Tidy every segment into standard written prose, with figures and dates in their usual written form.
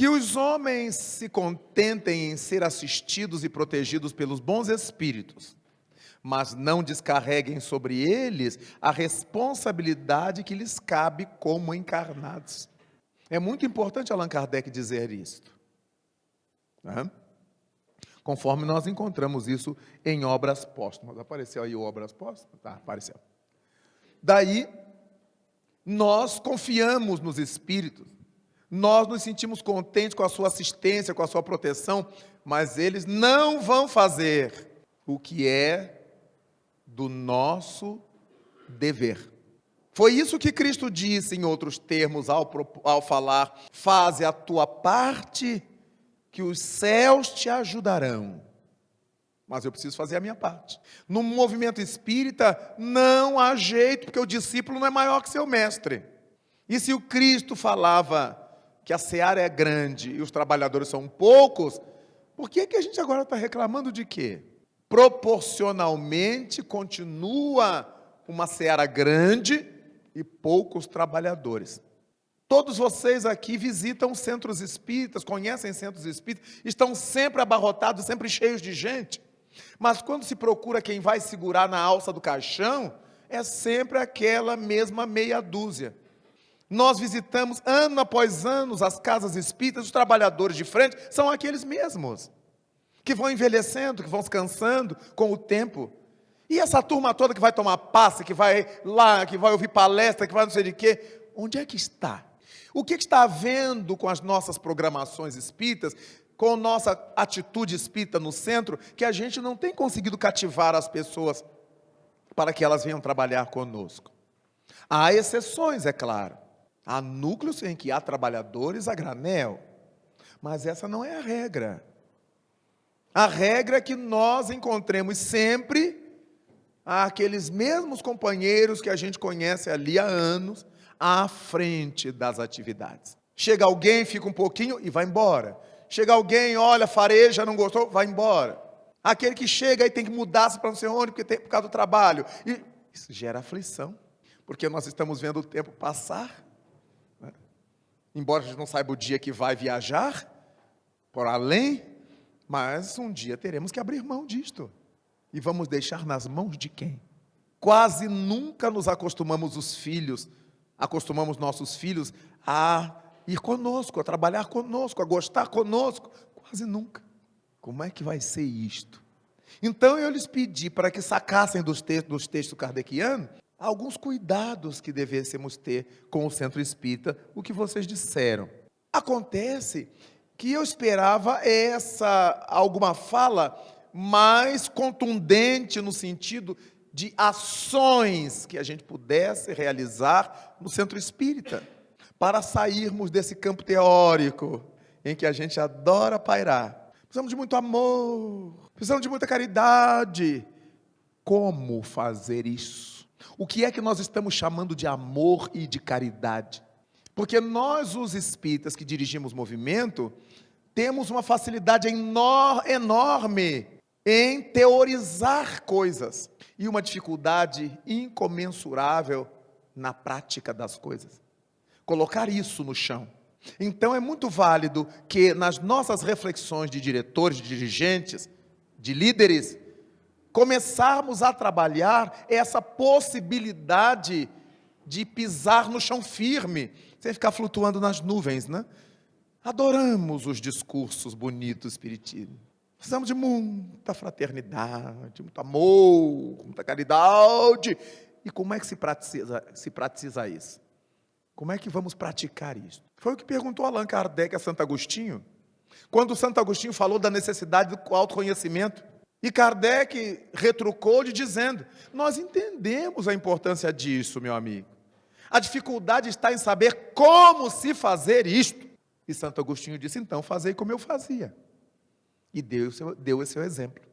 Se os homens se contentem em ser assistidos e protegidos pelos bons espíritos, mas não descarreguem sobre eles a responsabilidade que lhes cabe como encarnados. É muito importante Allan Kardec dizer isto, né? Conforme nós encontramos isso em Obras Póstumas. Apareceu aí o Obras Póstumas? Tá, apareceu. Daí, nós confiamos nos espíritos, nós nos sentimos contentes com a sua assistência, com a sua proteção, mas eles não vão fazer o que é do nosso dever. Foi isso que Cristo disse em outros termos ao falar: faze a tua parte, que os céus te ajudarão. Mas eu preciso fazer a minha parte. No movimento espírita, não há jeito, porque o discípulo não é maior que seu mestre. E se o Cristo falava que a seara é grande e os trabalhadores são poucos, por que a gente agora está reclamando de quê? Proporcionalmente continua uma seara grande e poucos trabalhadores. Todos vocês aqui visitam centros espíritas, conhecem centros espíritas, estão sempre abarrotados, sempre cheios de gente. Mas quando se procura quem vai segurar na alça do caixão, é sempre aquela mesma meia dúzia. Nós visitamos ano após ano as casas espíritas, os trabalhadores de frente são aqueles mesmos, que vão envelhecendo, que vão se cansando com o tempo. E essa turma toda que vai tomar passe, que vai lá, que vai ouvir palestra, que vai não sei de quê, onde é que está? O que está havendo com as nossas programações espíritas, com a nossa atitude espírita no centro, que a gente não tem conseguido cativar as pessoas para que elas venham trabalhar conosco? Há exceções, é claro. Há núcleos em que há trabalhadores a granel, mas essa não é a regra. A regra é que nós encontremos sempre aqueles mesmos companheiros que a gente conhece ali há anos, à frente das atividades. Chega alguém, fica um pouquinho e vai embora. Chega alguém, olha, fareja, não gostou, vai embora. Aquele que chega e tem que mudar-se para não sei onde, por causa do trabalho. E isso gera aflição, porque nós estamos vendo o tempo passar, né? Embora a gente não saiba o dia que vai viajar, por além, mas um dia teremos que abrir mão disto. E vamos deixar nas mãos de quem? Quase nunca nos acostumamos nossos filhos a ir conosco, a trabalhar conosco, a gostar conosco. Quase nunca. Como é que vai ser isto? Então eu lhes pedi para que sacassem dos textos kardecianos alguns cuidados que devêssemos ter com o centro espírita, o que vocês disseram. Acontece que eu esperava alguma fala mais contundente no sentido de ações que a gente pudesse realizar no centro espírita, para sairmos desse campo teórico, em que a gente adora pairar. Precisamos de muito amor, precisamos de muita caridade. Como fazer isso? O que é que nós estamos chamando de amor e de caridade? Porque nós, os espíritas que dirigimos o movimento, temos uma facilidade enorme em teorizar coisas e uma dificuldade incomensurável na prática das coisas. Colocar isso no chão. Então é muito válido que nas nossas reflexões de diretores, de dirigentes, de líderes, começarmos a trabalhar essa possibilidade de pisar no chão firme, sem ficar flutuando nas nuvens, né? Adoramos os discursos bonitos do espiritismo. Precisamos de muita fraternidade, muito amor, muita caridade. E como é que se praticiza isso? Como é que vamos praticar isso? Foi o que perguntou Allan Kardec a Santo Agostinho, quando Santo Agostinho falou da necessidade do autoconhecimento. E Kardec retrucou-lhe dizendo: nós entendemos a importância disso, meu amigo. A dificuldade está em saber como se fazer isto. E Santo Agostinho disse: então, fazei como eu fazia. E deu esse exemplo.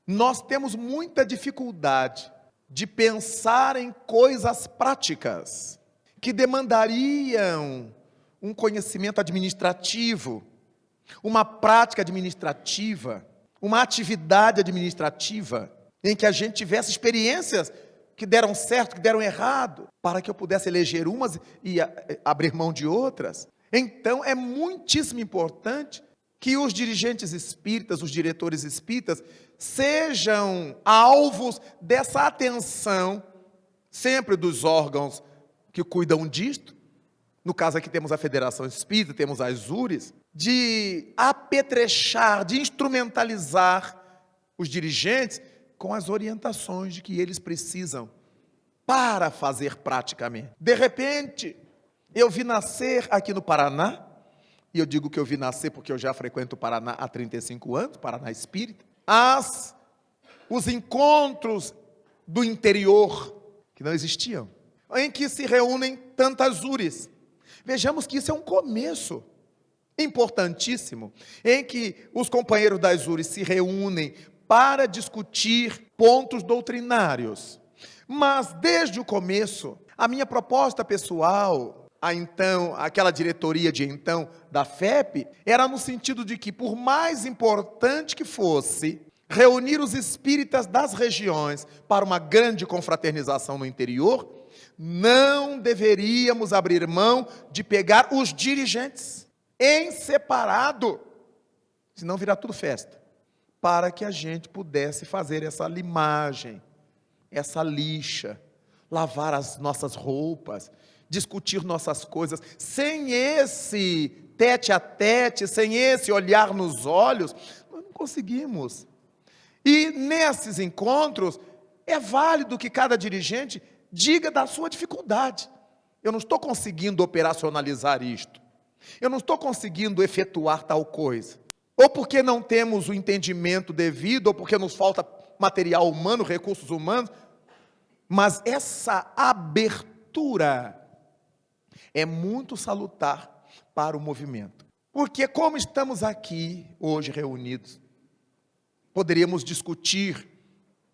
Nós temos muita dificuldade de pensar em coisas práticas, que demandariam um conhecimento administrativo, uma prática administrativa, uma atividade administrativa, em que a gente tivesse experiências que deram certo, que deram errado, para que eu pudesse eleger umas e abrir mão de outras. Então, é muitíssimo importante que os dirigentes espíritas, os diretores espíritas, sejam alvos dessa atenção, sempre dos órgãos que cuidam disto. No caso aqui temos a Federação Espírita, temos as URES, de apetrechar, de instrumentalizar os dirigentes com as orientações de que eles precisam para fazer praticamente. De repente, eu vi nascer aqui no Paraná, e eu digo que eu vi nascer porque eu já frequento o Paraná há 35 anos, Paraná Espírita, os encontros do interior, que não existiam, em que se reúnem tantas URES. Vejamos que isso é um começo importantíssimo, em que os companheiros das URES se reúnem para discutir pontos doutrinários. Mas, desde o começo, a minha proposta pessoal, aquela diretoria de então da FEP, era no sentido de que, por mais importante que fosse reunir os espíritas das regiões para uma grande confraternização no interior, não deveríamos abrir mão de pegar os dirigentes em separado, senão virá tudo festa, para que a gente pudesse fazer essa limagem, essa lixa, lavar as nossas roupas, discutir nossas coisas, sem esse tete a tete, sem esse olhar nos olhos, nós não conseguimos. E nesses encontros, é válido que cada dirigente diga da sua dificuldade. Eu não estou conseguindo operacionalizar isto, eu não estou conseguindo efetuar tal coisa, ou porque não temos o entendimento devido, ou porque nos falta material humano, recursos humanos, mas essa abertura é muito salutar para o movimento. Porque como estamos aqui hoje reunidos, poderíamos discutir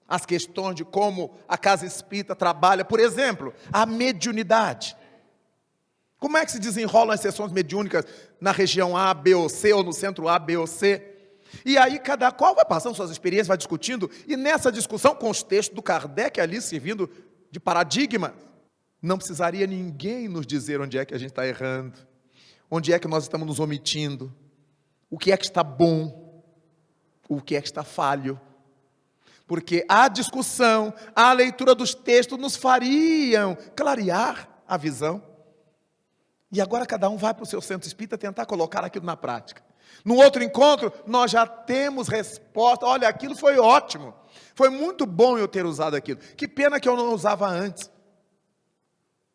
as questões de como a Casa Espírita trabalha, por exemplo, a mediunidade. Como é que se desenrolam as sessões mediúnicas na região A, B ou C, ou no centro A, B ou C? E aí cada qual vai passando suas experiências, vai discutindo, e nessa discussão, com os textos do Kardec ali servindo de paradigma, não precisaria ninguém nos dizer onde é que a gente está errando, onde é que nós estamos nos omitindo, o que é que está bom, o que é que está falho, porque a discussão, a leitura dos textos nos fariam clarear a visão. E agora cada um vai para o seu centro espírita tentar colocar aquilo na prática. No outro encontro, nós já temos resposta. Olha, aquilo foi ótimo. Foi muito bom eu ter usado aquilo. Que pena que eu não usava antes.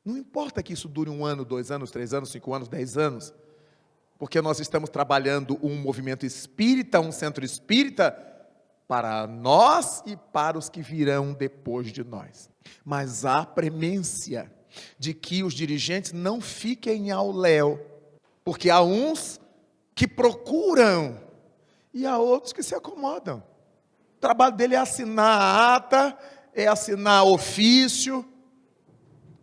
Não importa que isso dure 1 ano, 2 anos, 3 anos, 5 anos, 10 anos. Porque nós estamos trabalhando um movimento espírita, um centro espírita, para nós e para os que virão depois de nós. Mas há premência de que os dirigentes não fiquem ao léu, porque há uns que procuram e há outros que se acomodam. O trabalho dele é assinar a ata, é assinar ofício,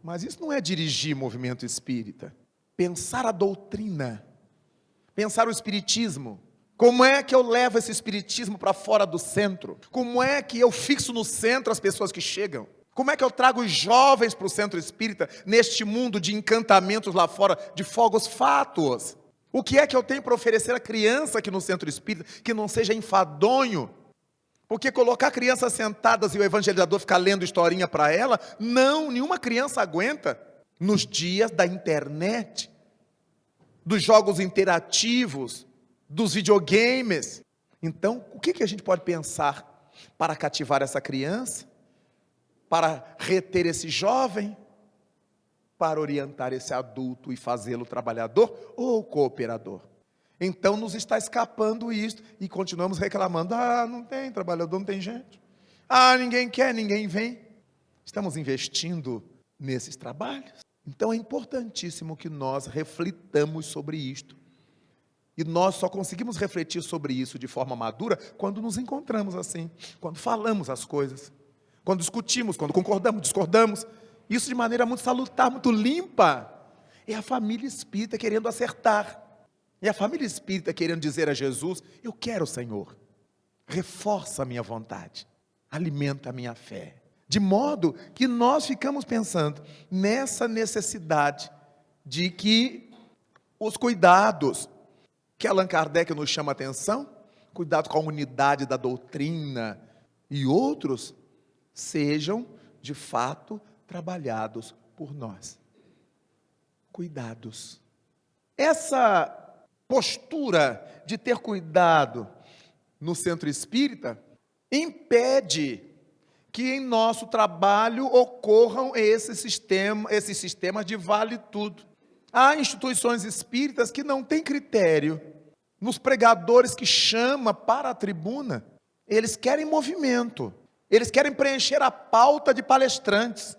mas isso não é dirigir movimento espírita. Pensar a doutrina, pensar o espiritismo. Como é que eu levo esse espiritismo para fora do centro? Como é que eu fixo no centro as pessoas que chegam? Como é que eu trago os jovens para o centro espírita, neste mundo de encantamentos lá fora, de fogos fátuos? O que é que eu tenho para oferecer à criança aqui no centro espírita, que não seja enfadonho? Porque colocar crianças sentadas e o evangelizador ficar lendo historinha para ela, não, nenhuma criança aguenta. Nos dias da internet, dos jogos interativos, dos videogames. Então, o que a gente pode pensar para cativar essa criança, para reter esse jovem, para orientar esse adulto e fazê-lo trabalhador ou cooperador? Então nos está escapando isto e continuamos reclamando: não tem trabalhador, não tem gente, ninguém quer, ninguém vem. Estamos investindo nesses trabalhos? Então é importantíssimo que nós reflitamos sobre isto. E nós só conseguimos refletir sobre isso de forma madura quando nos encontramos assim, quando falamos as coisas, quando discutimos, quando concordamos, discordamos. Isso de maneira muito salutar, muito limpa. É a família espírita querendo acertar. É a família espírita querendo dizer a Jesus: eu quero, Senhor, reforça a minha vontade, alimenta a minha fé. De modo que nós ficamos pensando nessa necessidade de que os cuidados que Allan Kardec nos chama a atenção, cuidado com a unidade da doutrina e outros, sejam de fato trabalhados por nós. Cuidados. Essa postura de ter cuidado no centro espírita impede que em nosso trabalho ocorram esses sistemas de vale tudo. Há instituições espíritas que não têm critério. Nos pregadores que chama para a tribuna, eles querem movimento, eles querem preencher a pauta de palestrantes.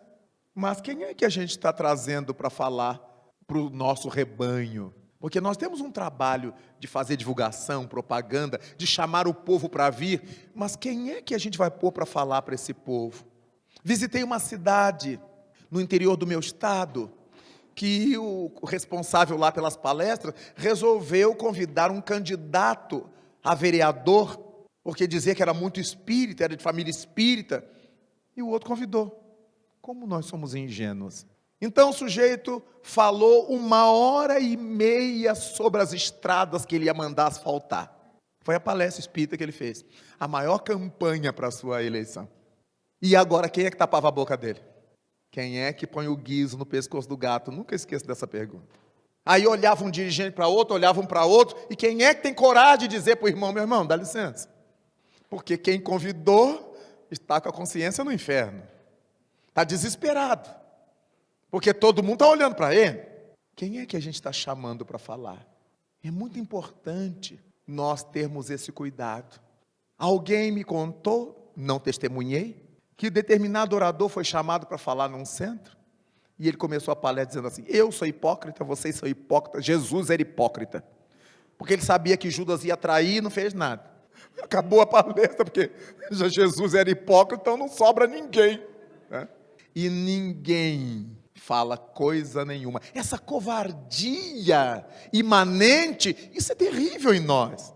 Mas quem é que a gente está trazendo para falar para o nosso rebanho? Porque nós temos um trabalho de fazer divulgação, propaganda, de chamar o povo para vir, mas quem é que a gente vai pôr para falar para esse povo? Visitei uma cidade no interior do meu estado, que o responsável lá pelas palestras resolveu convidar um candidato a vereador, porque dizia que era muito espírita, era de família espírita, e o outro convidou. Como nós somos ingênuos. Então o sujeito falou 1h30 sobre as estradas que ele ia mandar asfaltar. Foi a palestra espírita que ele fez. A maior campanha para a sua eleição. E agora, quem é que tapava a boca dele? Quem é que põe o guiso no pescoço do gato? Nunca esqueço dessa pergunta. Aí olhava um dirigente para outro, olhava um para outro, e quem é que tem coragem de dizer para o irmão, meu irmão, dá licença? Porque quem convidou está com a consciência no inferno. Está desesperado. Porque todo mundo está olhando para ele. Quem é que a gente está chamando para falar? É muito importante nós termos esse cuidado. Alguém me contou, não testemunhei, que determinado orador foi chamado para falar num centro, e ele começou a palestra dizendo assim, eu sou hipócrita, vocês são hipócritas, Jesus era hipócrita, porque ele sabia que Judas ia trair e não fez nada. Acabou a palestra, porque Jesus era hipócrita, então não sobra ninguém, né? E ninguém fala coisa nenhuma. Essa covardia imanente, isso é terrível em nós.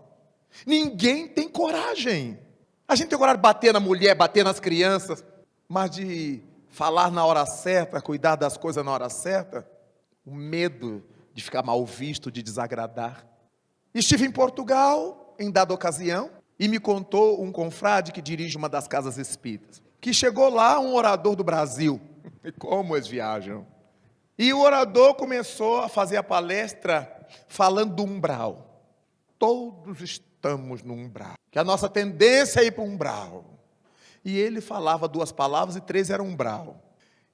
Ninguém tem coragem. A gente tem coragem de bater na mulher, bater nas crianças, mas de falar na hora certa, cuidar das coisas na hora certa, o medo de ficar mal visto, de desagradar. Estive em Portugal, em dada ocasião, e me contou um confrade que dirige uma das casas espíritas, que chegou lá um orador do Brasil. E como eles viajam? E o orador começou a fazer a palestra falando do umbral. Todos estamos no umbral, que a nossa tendência é ir para o umbral. E ele falava 2 palavras e 3 eram umbral.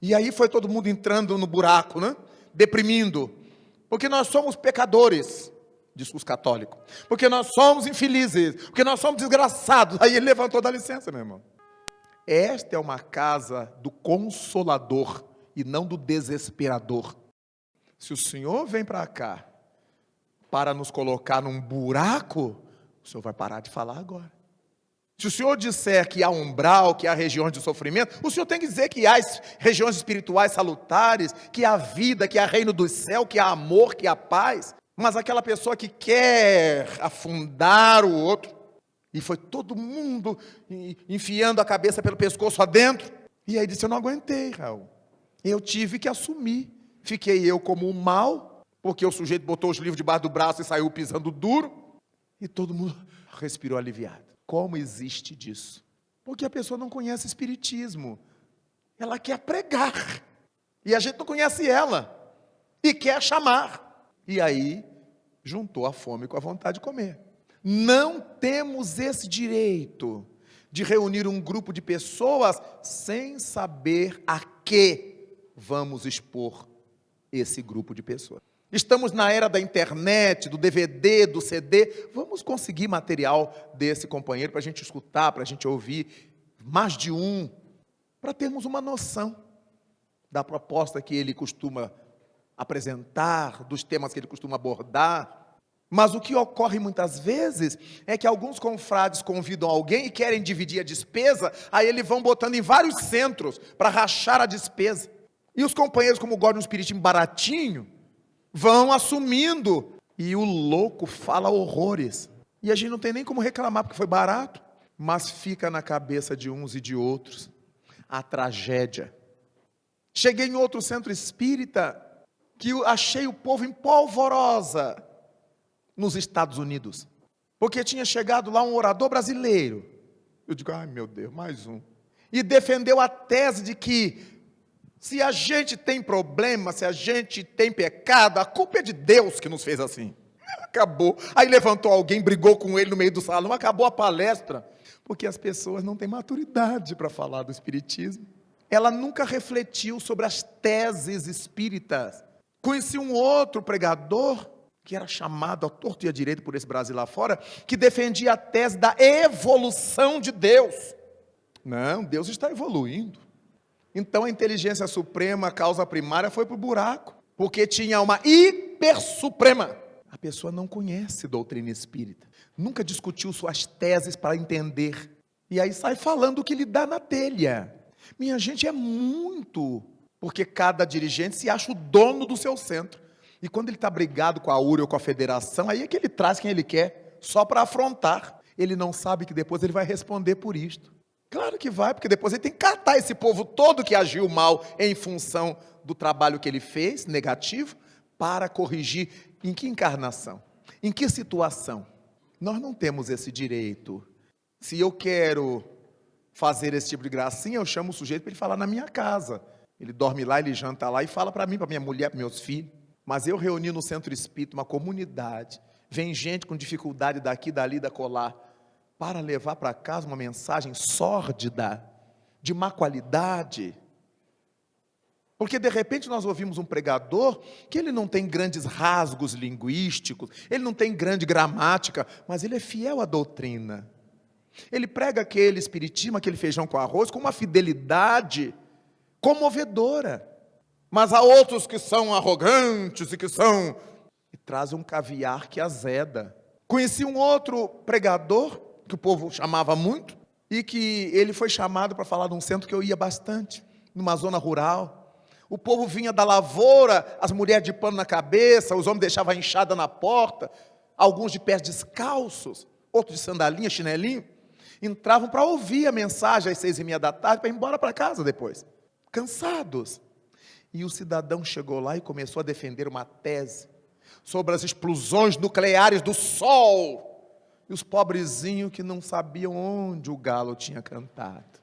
E aí foi todo mundo entrando no buraco, né? Deprimindo, porque nós somos pecadores, diz os católicos, porque nós somos infelizes, porque nós somos desgraçados. Aí ele levantou, dá licença, meu irmão. Esta é uma casa do consolador e não do desesperador. Se o Senhor vem para cá para nos colocar num buraco, o Senhor vai parar de falar agora. Se o Senhor disser que há umbral, que há regiões de sofrimento, o Senhor tem que dizer que há regiões espirituais salutares, que há vida, que há reino do céu, que há amor, que há paz. Mas aquela pessoa que quer afundar o outro, e foi todo mundo enfiando a cabeça pelo pescoço adentro, e aí disse, eu não aguentei, Raul. Eu tive que assumir. Fiquei eu como o mal, porque o sujeito botou os livros debaixo do braço e saiu pisando duro, e todo mundo respirou aliviado. Como existe disso? Porque a pessoa não conhece espiritismo. Ela quer pregar. E a gente não conhece ela. E quer chamar. E aí, juntou a fome com a vontade de comer. Não temos esse direito de reunir um grupo de pessoas sem saber a que vamos expor esse grupo de pessoas. Estamos na era da internet, do DVD, do CD. Vamos conseguir material desse companheiro para a gente escutar, para a gente ouvir, mais de um, para termos uma noção da proposta que ele costuma apresentar, dos temas que ele costuma abordar. Mas o que ocorre muitas vezes é que alguns confrades convidam alguém e querem dividir a despesa, aí eles vão botando em vários centros para rachar a despesa. E os companheiros, como gostam de um espiritismo baratinho, vão assumindo, e o louco fala horrores, e a gente não tem nem como reclamar, porque foi barato, mas fica na cabeça de uns e de outros, a tragédia. Cheguei em outro centro espírita, que eu achei o povo em polvorosa nos Estados Unidos. Porque tinha chegado lá um orador brasileiro. Eu digo, ai meu Deus, mais um. E defendeu a tese de que se a gente tem problema, se a gente tem pecado, a culpa é de Deus que nos fez assim. Acabou. Aí levantou alguém, brigou com ele no meio do salão, acabou a palestra. Porque as pessoas não têm maturidade para falar do espiritismo. Ela nunca refletiu sobre as teses espíritas. Conheci um outro pregador, que era chamado à torto e à direita por esse Brasil lá fora, que defendia a tese da evolução de Deus. Não, Deus está evoluindo. Então a inteligência suprema, a causa primária, foi para o buraco, porque tinha uma hipersuprema. A pessoa não conhece doutrina espírita, nunca discutiu suas teses para entender, e aí sai falando o que lhe dá na telha. Minha gente, é muito, porque cada dirigente se acha o dono do seu centro, e quando ele está brigado com a URI ou com a federação, aí é que ele traz quem ele quer, só para afrontar. Ele não sabe que depois ele vai responder por isto. Claro que vai, porque depois ele tem que catar esse povo todo que agiu mal em função do trabalho que ele fez, negativo, para corrigir. Em que encarnação? Em que situação? Nós não temos esse direito. Se eu quero fazer esse tipo de gracinha, eu chamo o sujeito para ele falar na minha casa. Ele dorme lá, ele janta lá e fala para mim, para minha mulher, para meus filhos. Mas eu reuni no centro espírita uma comunidade, vem gente com dificuldade daqui, dali, da colar, para levar para casa uma mensagem sórdida, de má qualidade. Porque de repente nós ouvimos um pregador que ele não tem grandes rasgos linguísticos, ele não tem grande gramática, mas ele é fiel à doutrina. Ele prega aquele espiritismo, aquele feijão com arroz, com uma fidelidade comovedora. Mas há outros que são arrogantes e trazem um caviar que azeda. Conheci um outro pregador, que o povo chamava muito, e que ele foi chamado para falar de um centro que eu ia bastante, numa zona rural. O povo vinha da lavoura, as mulheres de pano na cabeça, os homens deixavam a enxada na porta, alguns de pés descalços, outros de sandalinha, chinelinho, entravam para ouvir a mensagem às 6:30 da tarde, para ir embora para casa depois, cansados. E o cidadão chegou lá e começou a defender uma tese sobre as explosões nucleares do Sol. E os pobrezinhos que não sabiam onde o galo tinha cantado.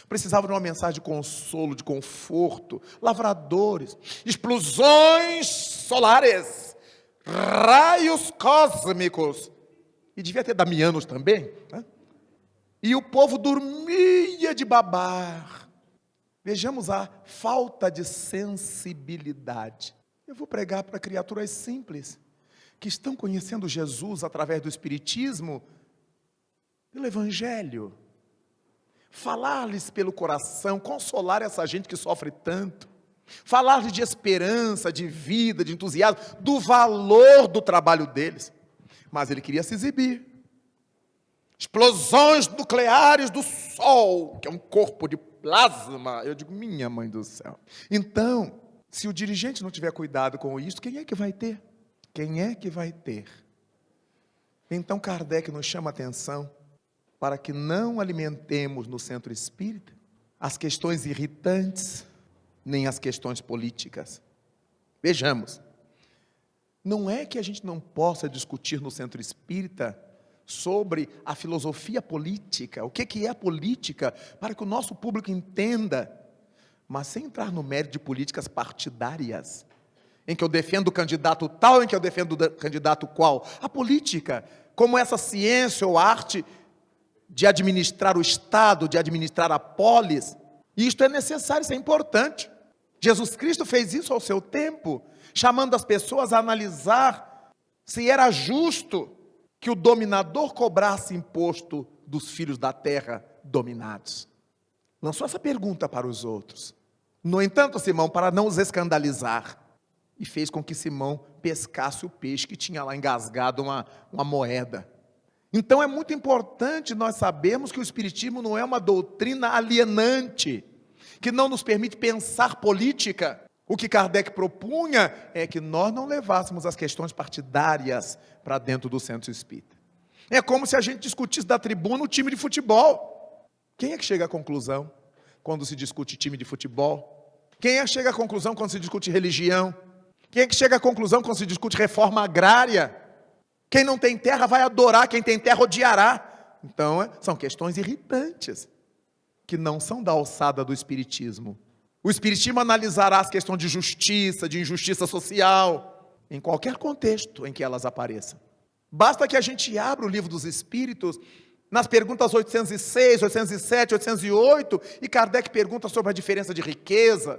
Precisavam de uma mensagem de consolo, de conforto. Lavradores, explosões solares, raios cósmicos. E devia ter damianos também, né? E o povo dormia de babar. Vejamos a falta de sensibilidade. Eu vou pregar para criaturas simples, que estão conhecendo Jesus através do Espiritismo, pelo Evangelho. Falar-lhes pelo coração, consolar essa gente que sofre tanto. Falar-lhes de esperança, de vida, de entusiasmo, do valor do trabalho deles. Mas ele queria se exibir. Explosões nucleares do Sol, que é um corpo de plasma. Eu digo, minha mãe do céu. Então, se o dirigente não tiver cuidado com isso, quem é que vai ter? Quem é que vai ter? Então Kardec nos chama a atenção para que não alimentemos no centro espírita as questões irritantes, nem as questões políticas. Vejamos, não é que a gente não possa discutir no centro espírita sobre a filosofia política, o que é a política, para que o nosso público entenda, mas sem entrar no mérito de políticas partidárias, em que eu defendo o candidato tal, em que eu defendo o candidato qual. A política, como essa ciência ou arte de administrar o Estado, de administrar a polis, isto é necessário, isso é importante. Jesus Cristo fez isso ao seu tempo, chamando as pessoas a analisar se era justo que o dominador cobrasse imposto dos filhos da terra dominados. Lançou essa pergunta para os outros. No entanto, Simão, para não os escandalizar, e fez com que Simão pescasse o peixe que tinha lá engasgado uma moeda. Então é muito importante nós sabermos que o Espiritismo não é uma doutrina alienante, que não nos permite pensar política. O que Kardec propunha é que nós não levássemos as questões partidárias para dentro do centro espírita. É como se a gente discutisse da tribuna o time de futebol. Quem é que chega à conclusão quando se discute time de futebol? Quem é que chega à conclusão quando se discute religião? Quem é que chega à conclusão quando se discute reforma agrária? Quem não tem terra vai adorar, quem tem terra odiará. Então, são questões irritantes, que não são da alçada do Espiritismo. O Espiritismo analisará as questões de justiça, de injustiça social, em qualquer contexto em que elas apareçam. Basta que a gente abra o Livro dos Espíritos, nas perguntas 806, 807, 808, e Kardec pergunta sobre a diferença de riqueza,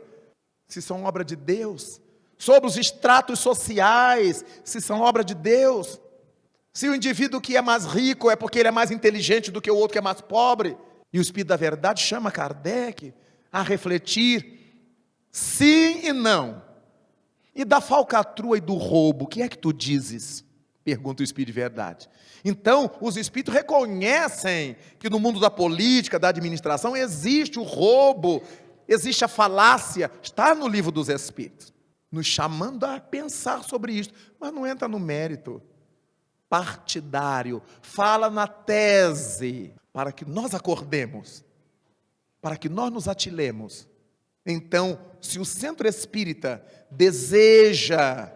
se são obra de Deus, sobre os estratos sociais, se são obra de Deus, se o indivíduo que é mais rico é porque ele é mais inteligente do que o outro que é mais pobre. E o Espírito da Verdade chama Kardec a refletir sim e não. E da falcatrua e do roubo, o que é que tu dizes? Pergunta o Espírito de Verdade. Então, os Espíritos reconhecem que no mundo da política, da administração, existe o roubo, existe a falácia, está no Livro dos Espíritos, nos chamando a pensar sobre isso, mas não entra no mérito partidário, fala na tese, para que nós acordemos, para que nós nos atilemos. Então, se o Centro Espírita deseja,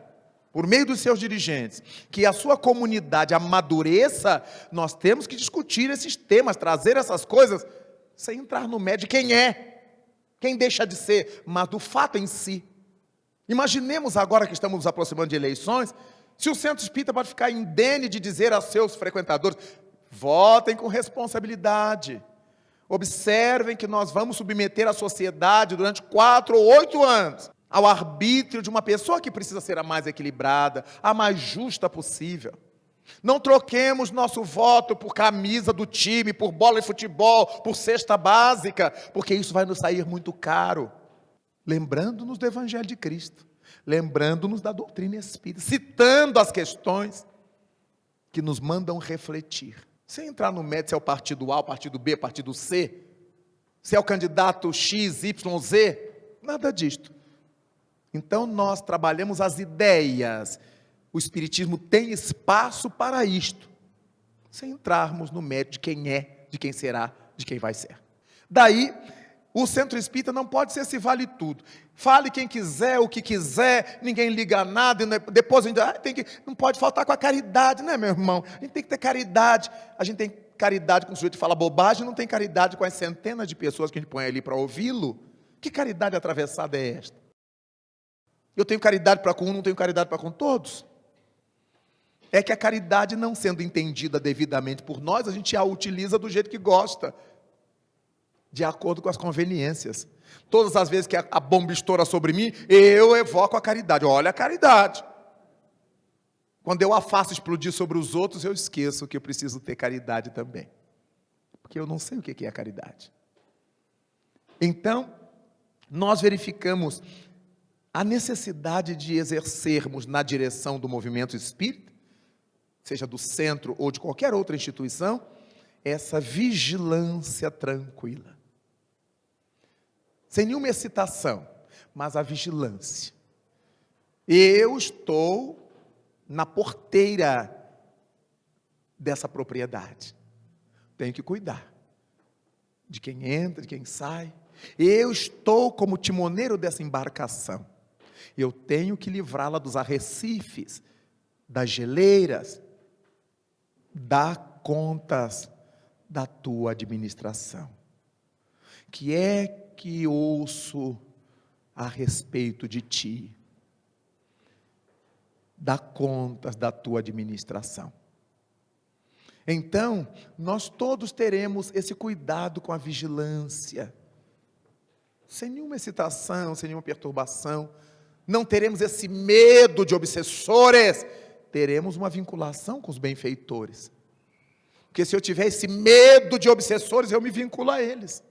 por meio dos seus dirigentes, que a sua comunidade amadureça, nós temos que discutir esses temas, trazer essas coisas, sem entrar no mérito de quem é, quem deixa de ser, mas do fato em si. Imaginemos agora que estamos nos aproximando de eleições, se o Centro Espírita pode ficar indene de dizer aos seus frequentadores, votem com responsabilidade, observem que nós vamos submeter a sociedade durante 4 ou 8 anos, ao arbítrio de uma pessoa que precisa ser a mais equilibrada, a mais justa possível. Não troquemos nosso voto por camisa do time, por bola de futebol, por cesta básica, porque isso vai nos sair muito caro. Lembrando-nos do Evangelho de Cristo, lembrando-nos da doutrina espírita, citando as questões que nos mandam refletir. Sem entrar no mérito se é o partido A, o partido B, o partido C, se é o candidato X, Y, Z, nada disto. Então nós trabalhamos as ideias, o Espiritismo tem espaço para isto, sem entrarmos no mérito de quem é, de quem será, de quem vai ser. Daí, o Centro Espírita não pode ser esse vale tudo. Fale quem quiser, o que quiser, ninguém liga a nada, depois ainda não pode faltar com a caridade, né, meu irmão? A gente tem que ter caridade. A gente tem caridade com o sujeito que fala bobagem, não tem caridade com as centenas de pessoas que a gente põe ali para ouvi-lo. Que caridade atravessada é esta? Eu tenho caridade para com um, não tenho caridade para com todos? É que a caridade, não sendo entendida devidamente por nós, a gente a utiliza do jeito que gosta, de acordo com as conveniências. Todas as vezes que a bomba estoura sobre mim, eu evoco a caridade. Olha a caridade. Quando eu a faço explodir sobre os outros, eu esqueço que eu preciso ter caridade também. Porque eu não sei o que é a caridade. Então, nós verificamos a necessidade de exercermos na direção do movimento espírita, seja do centro ou de qualquer outra instituição, essa vigilância tranquila. Sem nenhuma excitação, mas a vigilância. Eu estou na porteira dessa propriedade. Tenho que cuidar de quem entra, de quem sai. Eu estou como timoneiro dessa embarcação. Eu tenho que livrá-la dos arrecifes, das geleiras. Dá contas da tua administração. Que é que ouço a respeito de ti? Dá contas da tua administração. Então, nós todos teremos esse cuidado com a vigilância, sem nenhuma excitação, sem nenhuma perturbação. Não teremos esse medo de obsessores, teremos uma vinculação com os benfeitores. Porque se eu tiver esse medo de obsessores, eu me vinculo a eles.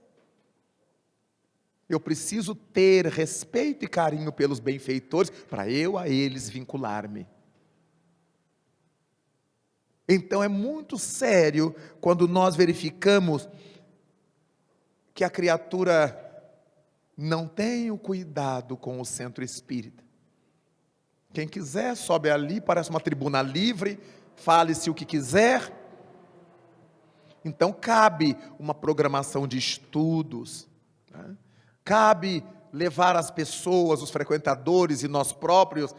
Eu preciso ter respeito e carinho pelos benfeitores, para eu a eles vincular-me. Então é muito sério quando nós verificamos que a criatura não tem o cuidado com o centro espírita. Quem quiser sobe ali, parece uma tribuna livre, fale-se o que quiser. Então cabe uma programação de estudos, né? Cabe levar as pessoas, os frequentadores e nós próprios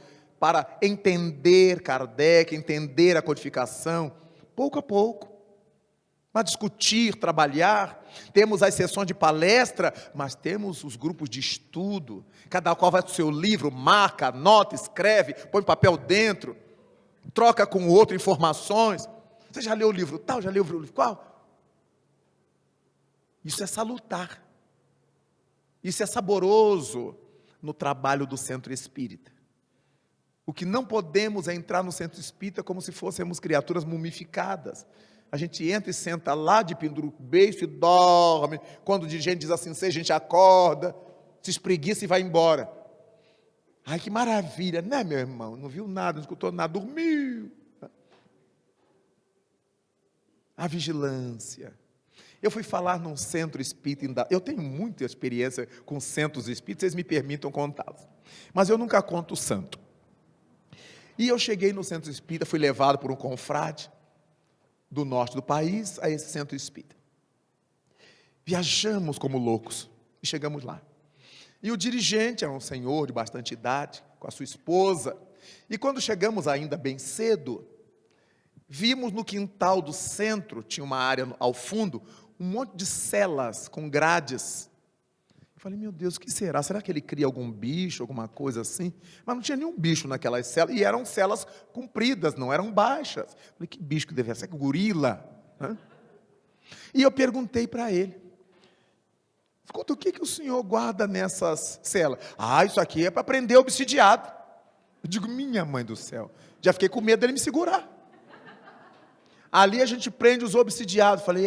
para entender Kardec, entender a codificação, pouco a pouco. Mas discutir, trabalhar, temos as sessões de palestra, mas temos os grupos de estudo, cada qual vai para o seu livro, marca, anota, escreve, põe papel dentro, troca com o outro informações. Você já leu o livro tal? Já leu o livro qual? Isso é salutar, isso é saboroso no trabalho do centro espírita. O que não podemos é entrar no centro espírita como se fôssemos criaturas mumificadas. A gente entra e senta lá de pendura o beiço e dorme. Quando o dirigente diz assim, a gente acorda, se espreguiça e vai embora. Ai, que maravilha, né, meu irmão? Não viu nada, não escutou nada, dormiu. A vigilância. Eu fui falar num centro espírita, eu tenho muita experiência com centros espíritas, vocês me permitam contá-los. Mas eu nunca conto o santo. E eu cheguei no centro espírita, fui levado por um confrade do norte do país a esse centro espírita. Viajamos como loucos e chegamos lá. E o dirigente era um senhor de bastante idade, com a sua esposa. E quando chegamos ainda bem cedo, vimos no quintal do centro, tinha uma área ao fundo, um monte de celas com grades. Eu falei, meu Deus, o que será? Será que ele cria algum bicho, alguma coisa assim? Mas não tinha nenhum bicho naquelas celas, e eram celas compridas, não eram baixas. Eu falei, que bicho que deve ser? Gorila? Hã? E eu perguntei para ele, escuta, o que o senhor guarda nessas celas? Isso aqui é para prender obsidiado. Eu digo, minha mãe do céu, já fiquei com medo dele me segurar. Ali a gente prende os obsidiados. Falei,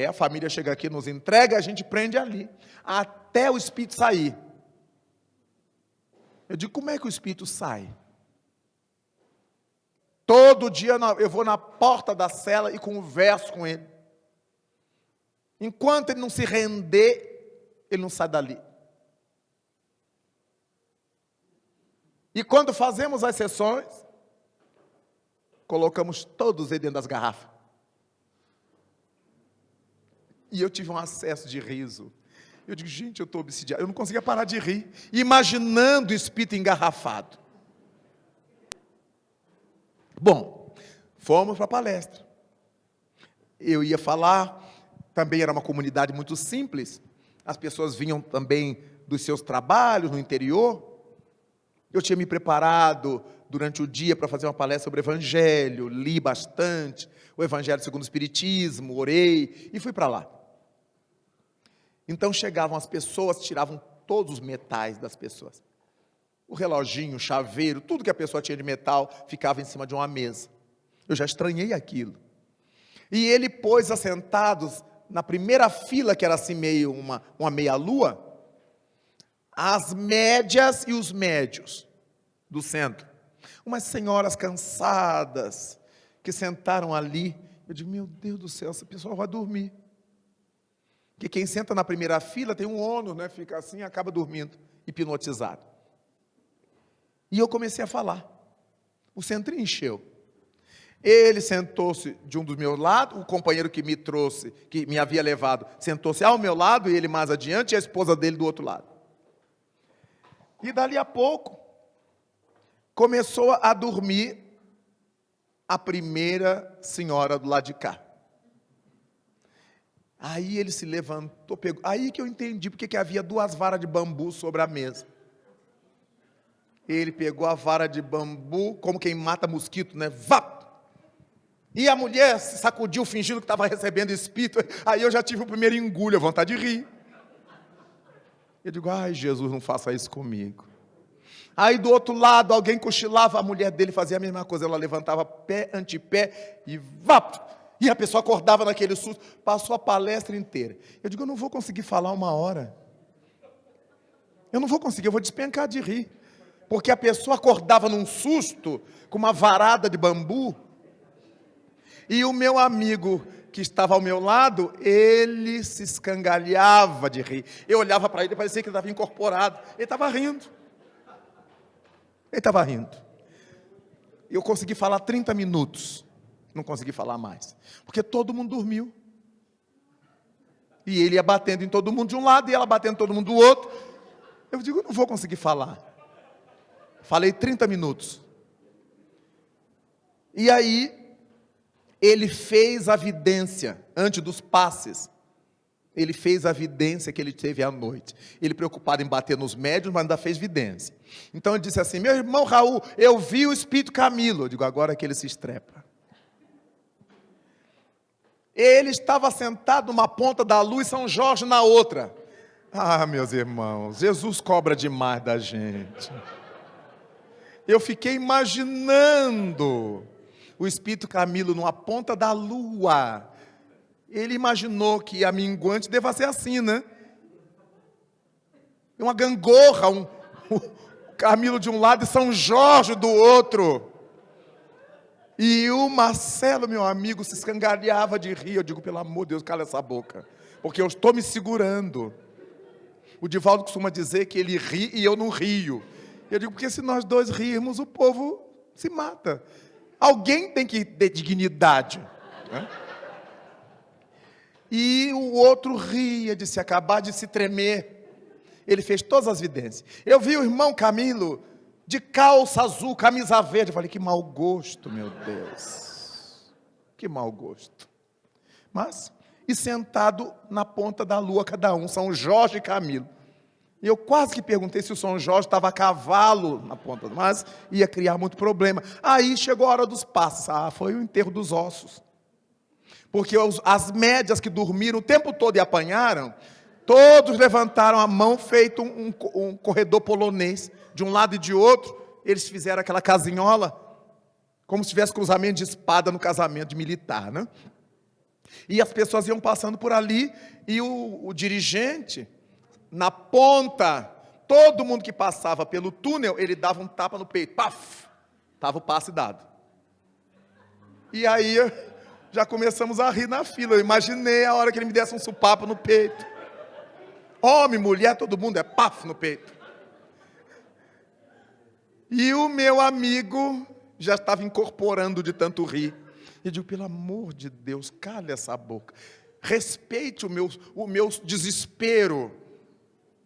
a família chega aqui, nos entrega, a gente prende ali, até o espírito sair. Eu digo, como é que o espírito sai? Todo dia eu vou na porta da cela e converso com ele. Enquanto ele não se render, ele não sai dali. E quando fazemos as sessões, colocamos todos aí dentro das garrafas. E eu tive um acesso de riso. Eu digo, gente, eu estou obsidiado. Eu não conseguia parar de rir, imaginando o espírito engarrafado. Bom, fomos para a palestra. Eu ia falar, também era uma comunidade muito simples. As pessoas vinham também dos seus trabalhos no interior. Eu tinha me preparado durante o dia para fazer uma palestra sobre o Evangelho, li bastante, o Evangelho segundo o Espiritismo, orei e fui para lá. Então chegavam as pessoas, tiravam todos os metais das pessoas. O reloginho, o chaveiro, tudo que a pessoa tinha de metal ficava em cima de uma mesa. Eu já estranhei aquilo. E ele pôs assentados na primeira fila, que era assim meio uma meia-lua, as médias e os médios do centro. Umas senhoras cansadas, que sentaram ali. Eu digo, meu Deus do céu, essa pessoa vai dormir. Porque quem senta na primeira fila tem um ônus, né? Fica assim e acaba dormindo, hipnotizado. E eu comecei a falar. O centro encheu. Ele sentou-se de um dos meus lados, o companheiro que me trouxe, que me havia levado, sentou-se ao meu lado, e ele mais adiante, e a esposa dele do outro lado. E dali a pouco, começou a dormir a primeira senhora do lado de cá. Aí ele se levantou, pegou, aí que eu entendi porque que havia 2 varas de bambu sobre a mesa. Ele pegou a vara de bambu, como quem mata mosquito, né? Vap! E a mulher se sacudiu, fingindo que estava recebendo espírito. Aí eu já tive o primeiro engulho, a vontade de rir. Eu digo, ai Jesus, não faça isso comigo. Aí do outro lado, alguém cochilava, a mulher dele fazia a mesma coisa, ela levantava pé, antepé, e vap! E a pessoa acordava naquele susto, passou a palestra inteira. Eu digo, eu não vou conseguir falar 1 hora. Eu não vou conseguir, eu vou despencar de rir. Porque a pessoa acordava num susto, com uma varada de bambu, e o meu amigo que estava ao meu lado, ele se escangalhava de rir. Eu olhava para ele, parecia que ele estava incorporado. Ele estava rindo. Ele estava rindo. Eu consegui falar 30 minutos. Não consegui falar mais. Porque todo mundo dormiu. E ele ia batendo em todo mundo de um lado, e ela batendo em todo mundo do outro. Eu digo, eu não vou conseguir falar. Falei 30 minutos. E aí, ele fez a vidência, antes dos passes. Ele fez a vidência que ele teve à noite. Ele preocupado em bater nos médios, mas ainda fez vidência. Então ele disse assim: meu irmão Raul, eu vi o espírito Camilo. Eu digo, agora que ele se estrepa. Ele estava sentado numa ponta da lua e São Jorge na outra. Ah, meus irmãos, Jesus cobra demais da gente. Eu fiquei imaginando o espírito Camilo numa ponta da lua. Ele imaginou que a minguante deva ser assim, né? Uma gangorra, um Camilo de um lado e São Jorge do outro. E o Marcelo, meu amigo, se escangalhava de rir. Eu digo, pelo amor de Deus, cala essa boca, porque eu estou me segurando. O Divaldo costuma dizer que ele ri e eu não rio. Eu digo, porque se nós dois rirmos, o povo se mata. Alguém tem que ter dignidade, né? E o outro ria de se acabar de se tremer. Ele fez todas as vidências. Eu vi o irmão Camilo de calça azul, camisa verde. Eu falei, que mau gosto, meu Deus. Que mau gosto. Mas, e sentado na ponta da lua, cada um, São Jorge e Camilo. E eu quase que perguntei se o São Jorge estava a cavalo na ponta, mas ia criar muito problema. Aí chegou a hora dos passos. Ah, foi o enterro dos ossos. Porque as médias que dormiram o tempo todo e apanharam, todos levantaram a mão, feito um corredor polonês, de um lado e de outro. Eles fizeram aquela casinhola, como se tivesse cruzamento de espada no casamento de militar, né? E as pessoas iam passando por ali, e o dirigente, na ponta, todo mundo que passava pelo túnel, ele dava um tapa no peito, paf, estava o passe dado. E aí já começamos a rir na fila. Eu imaginei a hora que ele me desse um supapo no peito. Homem, mulher, todo mundo é paf no peito. E o meu amigo já estava incorporando de tanto rir. Eu digo, pelo amor de Deus, cale essa boca. Respeite o meu desespero.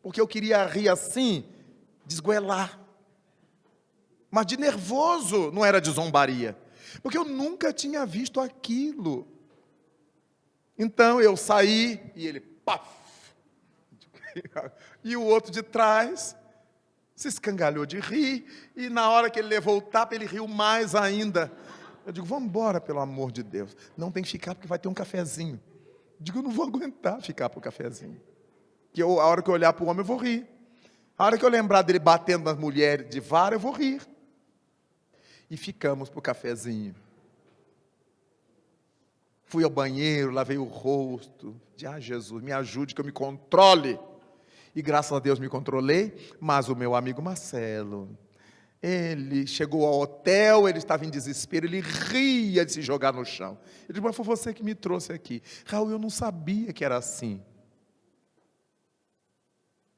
Porque eu queria rir assim, desgoelar. Mas de nervoso, não era de zombaria. Porque eu nunca tinha visto aquilo. Então eu saí e ele, paf! E o outro de trás se escangalhou de rir. E na hora que ele levou o tapa, ele riu mais ainda. Eu digo, vamos embora, pelo amor de Deus. Não tem que ficar porque vai ter um cafezinho. Eu digo, eu não vou aguentar ficar para o cafezinho. Que a hora que eu olhar para o homem, eu vou rir. A hora que eu lembrar dele batendo nas mulheres de vara, eu vou rir. E ficamos para o cafezinho. Fui ao banheiro, lavei o rosto. Jesus, me ajude que eu me controle. E graças a Deus me controlei. Mas o meu amigo Marcelo, ele chegou ao hotel, ele estava em desespero, ele ria de se jogar no chão. Eu disse, mas foi você que me trouxe aqui. Raul, eu não sabia que era assim.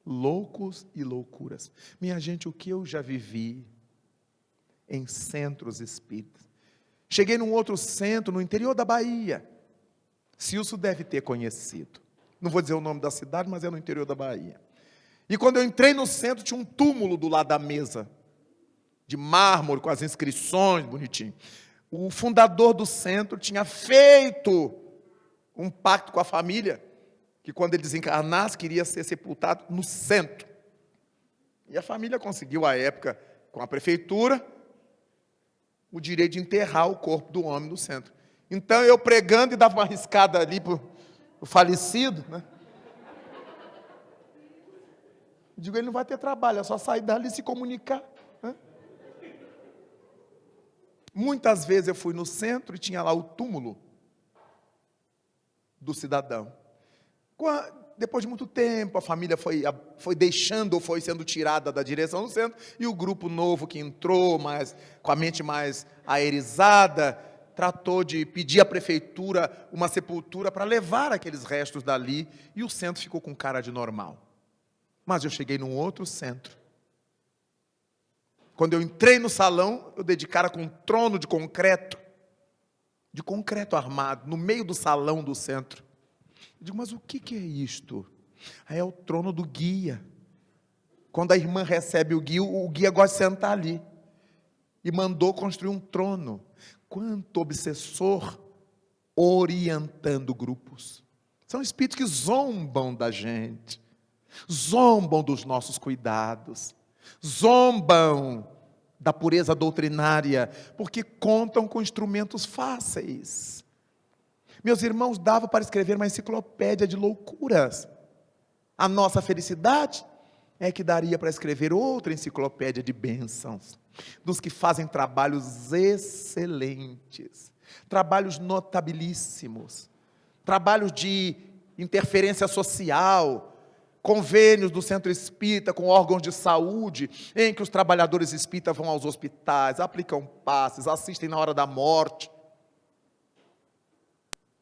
Loucos e loucuras. Minha gente, o que eu já vivi em centros espíritas. Cheguei num outro centro, no interior da Bahia. Cilso deve ter conhecido. Não vou dizer o nome da cidade, mas é no interior da Bahia. E quando eu entrei no centro, tinha um túmulo do lado da mesa, de mármore, com as inscrições, bonitinho. O fundador do centro tinha feito um pacto com a família, que quando ele desencarnasse, queria ser sepultado no centro. E a família conseguiu, à época, com a prefeitura, o direito de enterrar o corpo do homem no centro. Então, eu pregando e dava uma riscada ali para o falecido, né? Eu digo, ele não vai ter trabalho, é só sair dali e se comunicar, né? Muitas vezes eu fui no centro e tinha lá o túmulo do cidadão. Depois de muito tempo, a família foi deixando ou foi sendo tirada da direção do centro, e o grupo novo que entrou, com a mente mais aerizada, tratou de pedir à prefeitura uma sepultura para levar aqueles restos dali, e o centro ficou com cara de normal. Mas eu cheguei num outro centro. Quando eu entrei no salão, eu dei de cara com um trono de concreto armado, no meio do salão do centro. Eu digo, mas o que é isto? Aí é o trono do guia, Quando a irmã recebe o guia gosta de sentar ali. E mandou construir um trono. Quanto obsessor orientando grupos. São espíritos que zombam da gente. Zombam dos nossos cuidados. Zombam da pureza doutrinária. Porque contam com instrumentos fáceis. Meus irmãos, dava para escrever uma enciclopédia de loucuras. A nossa felicidade é que daria para escrever outra enciclopédia de bênçãos, dos que fazem trabalhos excelentes, trabalhos notabilíssimos, trabalhos de interferência social, convênios do centro espírita com órgãos de saúde, em que os trabalhadores espíritas vão aos hospitais, aplicam passes, assistem na hora da morte.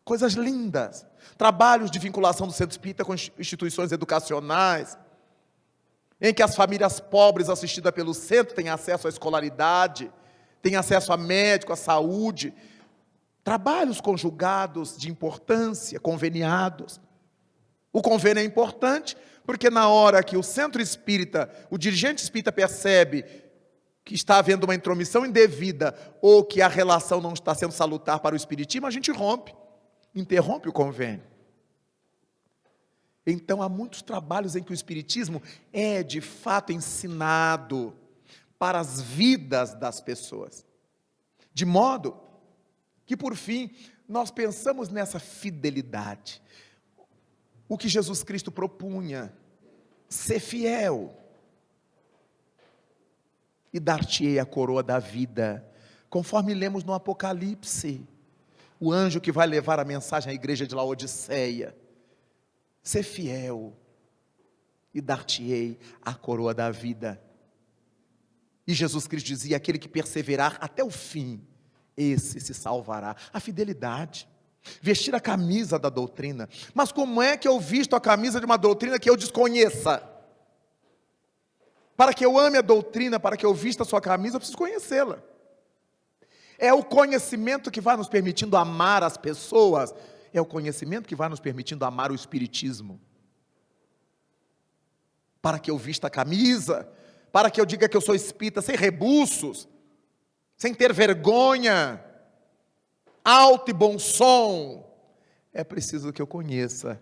Coisas lindas. Trabalhos de vinculação do centro espírita com instituições educacionais, em que as famílias pobres assistidas pelo centro têm acesso à escolaridade, têm acesso a médico, à saúde. Trabalhos conjugados de importância, conveniados. O convênio é importante porque na hora que o centro espírita, o dirigente espírita percebe que está havendo uma intromissão indevida ou que a relação não está sendo salutar para o espiritismo, a gente rompe, interrompe o convênio. Então, há muitos trabalhos em que o espiritismo é, de fato, ensinado para as vidas das pessoas. De modo que, por fim, nós pensamos nessa fidelidade. O que Jesus Cristo propunha, ser fiel. E dar-te-ei a coroa da vida, conforme lemos no Apocalipse. O anjo que vai levar a mensagem à igreja de Laodiceia. Ser fiel e dar-te-ei a coroa da vida. E Jesus Cristo dizia, aquele que perseverar até o fim, esse se salvará. A fidelidade, vestir a camisa da doutrina. Mas como é que eu visto a camisa de uma doutrina que eu desconheça? Para que eu ame a doutrina, para que eu vista a sua camisa, eu preciso conhecê-la. É o conhecimento que vai nos permitindo amar as pessoas. É o conhecimento que vai nos permitindo amar o espiritismo. Para que eu vista a camisa, para que eu diga que eu sou espírita sem rebuços, sem ter vergonha, alto e bom som, é preciso que eu conheça,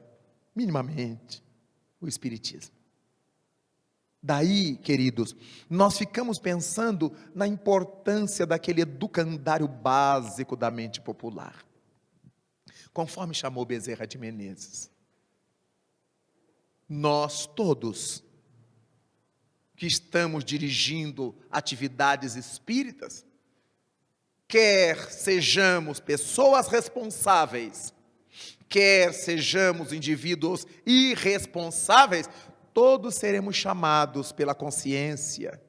minimamente, o espiritismo. Daí, queridos, nós ficamos pensando na importância daquele educandário básico da mente popular. Conforme chamou Bezerra de Menezes, nós todos que estamos dirigindo atividades espíritas, quer sejamos pessoas responsáveis, quer sejamos indivíduos irresponsáveis, todos seremos chamados pela consciência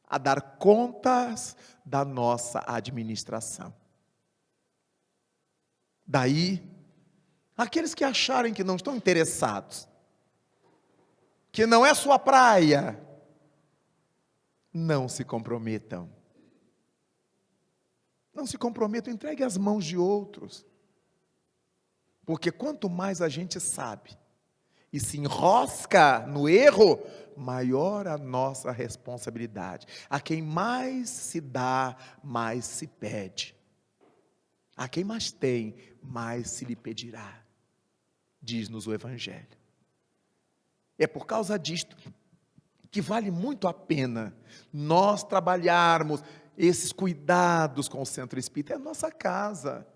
a dar contas da nossa administração. Daí, aqueles que acharem que não estão interessados, que não é sua praia, não se comprometam. Não se comprometam, entregue as mãos de outros. Porque quanto mais a gente sabe e se enrosca no erro, maior a nossa responsabilidade. A quem mais se dá, mais se pede. A quem mais tem, mais se lhe pedirá, diz-nos o Evangelho. É por causa disto que vale muito a pena nós trabalharmos esses cuidados com o Centro Espírita. É a nossa casa.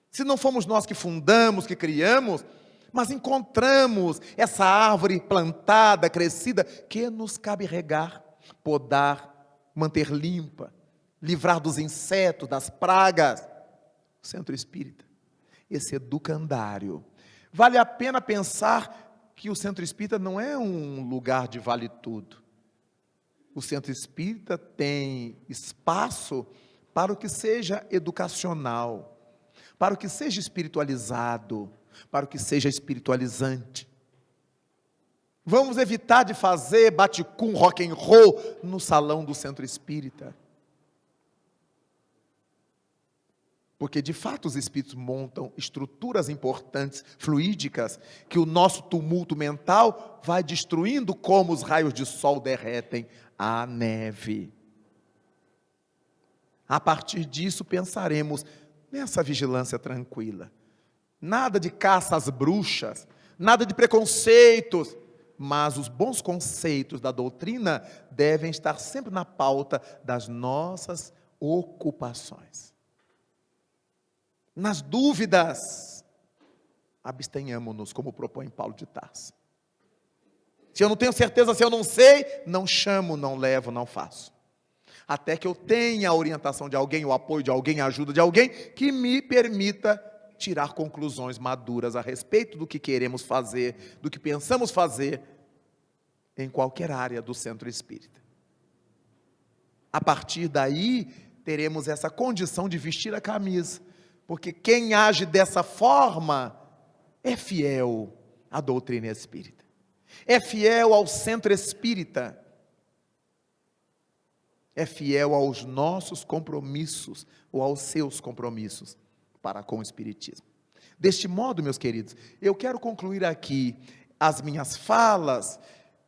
Se não fomos nós que fundamos, que criamos, mas encontramos essa árvore plantada, crescida, que nos cabe regar, podar, manter limpa, livrar dos insetos, das pragas. Centro Espírita, esse educandário. Vale a pena pensar que o Centro Espírita não é um lugar de vale tudo. O Centro Espírita tem espaço para o que seja educacional, para o que seja espiritualizado, para o que seja espiritualizante. Vamos evitar de fazer bate-cum, rock and roll no salão do Centro Espírita. Porque, de fato, os espíritos montam estruturas importantes, fluídicas, que o nosso tumulto mental vai destruindo como os raios de sol derretem a neve. A partir disso, pensaremos nessa vigilância tranquila. Nada de caça às bruxas, nada de preconceitos, mas os bons conceitos da doutrina devem estar sempre na pauta das nossas ocupações. Nas dúvidas, abstenhamos-nos, como propõe Paulo de Tarso. Se eu não tenho certeza, se eu não sei, não chamo, não levo, não faço. Até que eu tenha a orientação de alguém, o apoio de alguém, a ajuda de alguém, que me permita tirar conclusões maduras a respeito do que queremos fazer, do que pensamos fazer, em qualquer área do centro espírita. A partir daí, teremos essa condição de vestir a camisa, porque quem age dessa forma é fiel à doutrina espírita, é fiel ao centro espírita, é fiel aos nossos compromissos, ou aos seus compromissos para com o espiritismo. Deste modo, meus queridos, eu quero concluir aqui as minhas falas,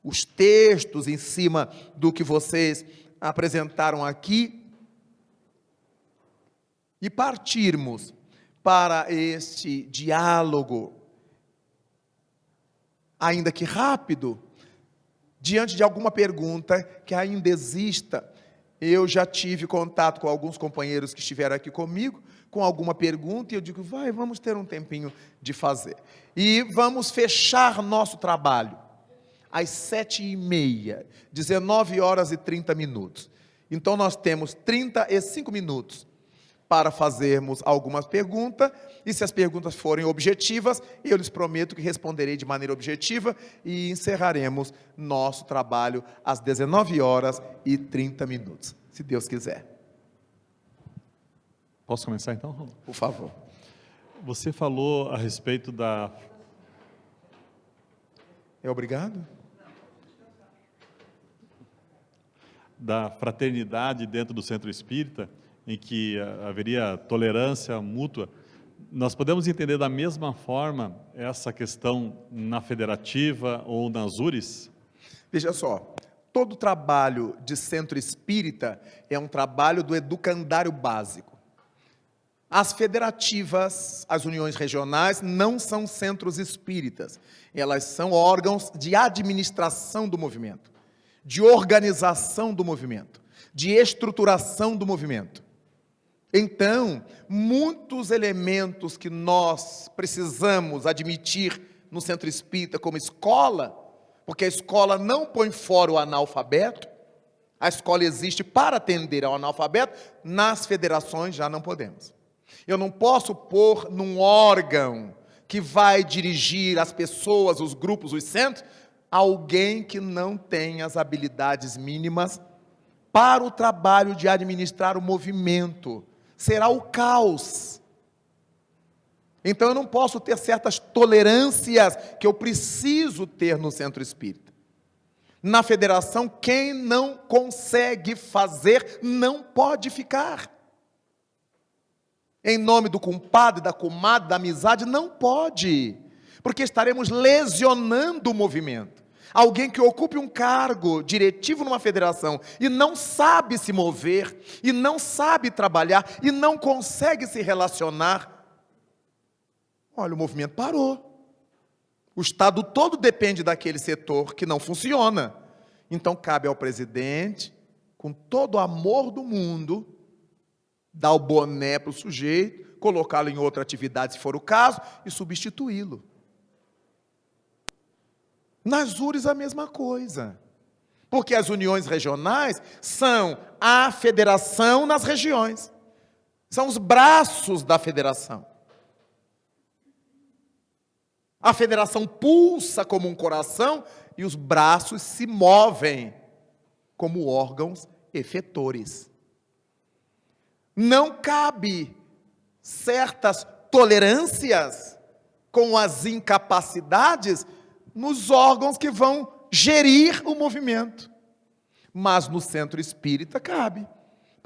os textos em cima do que vocês apresentaram aqui, e partirmos para este diálogo, ainda que rápido, diante de alguma pergunta que ainda exista. Eu já tive contato com alguns companheiros que estiveram aqui comigo, com alguma pergunta, e eu digo, vamos ter um tempinho de fazer. E vamos fechar nosso trabalho às 7h30, 19h30. Então nós temos 35 minutos para fazermos algumas perguntas, e se as perguntas forem objetivas, eu lhes prometo que responderei de maneira objetiva, e encerraremos nosso trabalho às 19h30, se Deus quiser. Posso começar então, Romulo? Por favor. Você falou a respeito da... Obrigado? Da fraternidade dentro do centro espírita, em que haveria tolerância mútua. Nós podemos entender da mesma forma essa questão na federativa ou nas URIs? Veja só, todo trabalho de centro espírita é um trabalho do educandário básico. As federativas, as uniões regionais, não são centros espíritas. Elas são órgãos de administração do movimento, de organização do movimento, de estruturação do movimento. Então, muitos elementos que nós precisamos admitir no centro espírita como escola, porque a escola não põe fora o analfabeto, a escola existe para atender ao analfabeto, nas federações já não podemos. Eu não posso pôr num órgão que vai dirigir as pessoas, os grupos, os centros, alguém que não tem as habilidades mínimas para o trabalho de administrar o movimento. Será o caos. Então eu não posso ter certas tolerâncias que eu preciso ter no centro espírita. Na federação, quem não consegue fazer, não pode ficar. Em nome do compadre, da comadre, da amizade, não pode. Porque estaremos lesionando o movimento. Alguém que ocupe um cargo diretivo numa federação e não sabe se mover, e não sabe trabalhar, e não consegue se relacionar, olha, o movimento parou. O Estado todo depende daquele setor que não funciona. Então cabe ao presidente, com todo o amor do mundo, dar o boné para o sujeito, colocá-lo em outra atividade, se for o caso, e substituí-lo. Nas URIs a mesma coisa, porque as uniões regionais são a federação nas regiões, são os braços da federação. A federação pulsa como um coração e os braços se movem como órgãos efetores. Não cabe certas tolerâncias com as incapacidades nos órgãos que vão gerir o movimento. Mas no centro espírita cabe,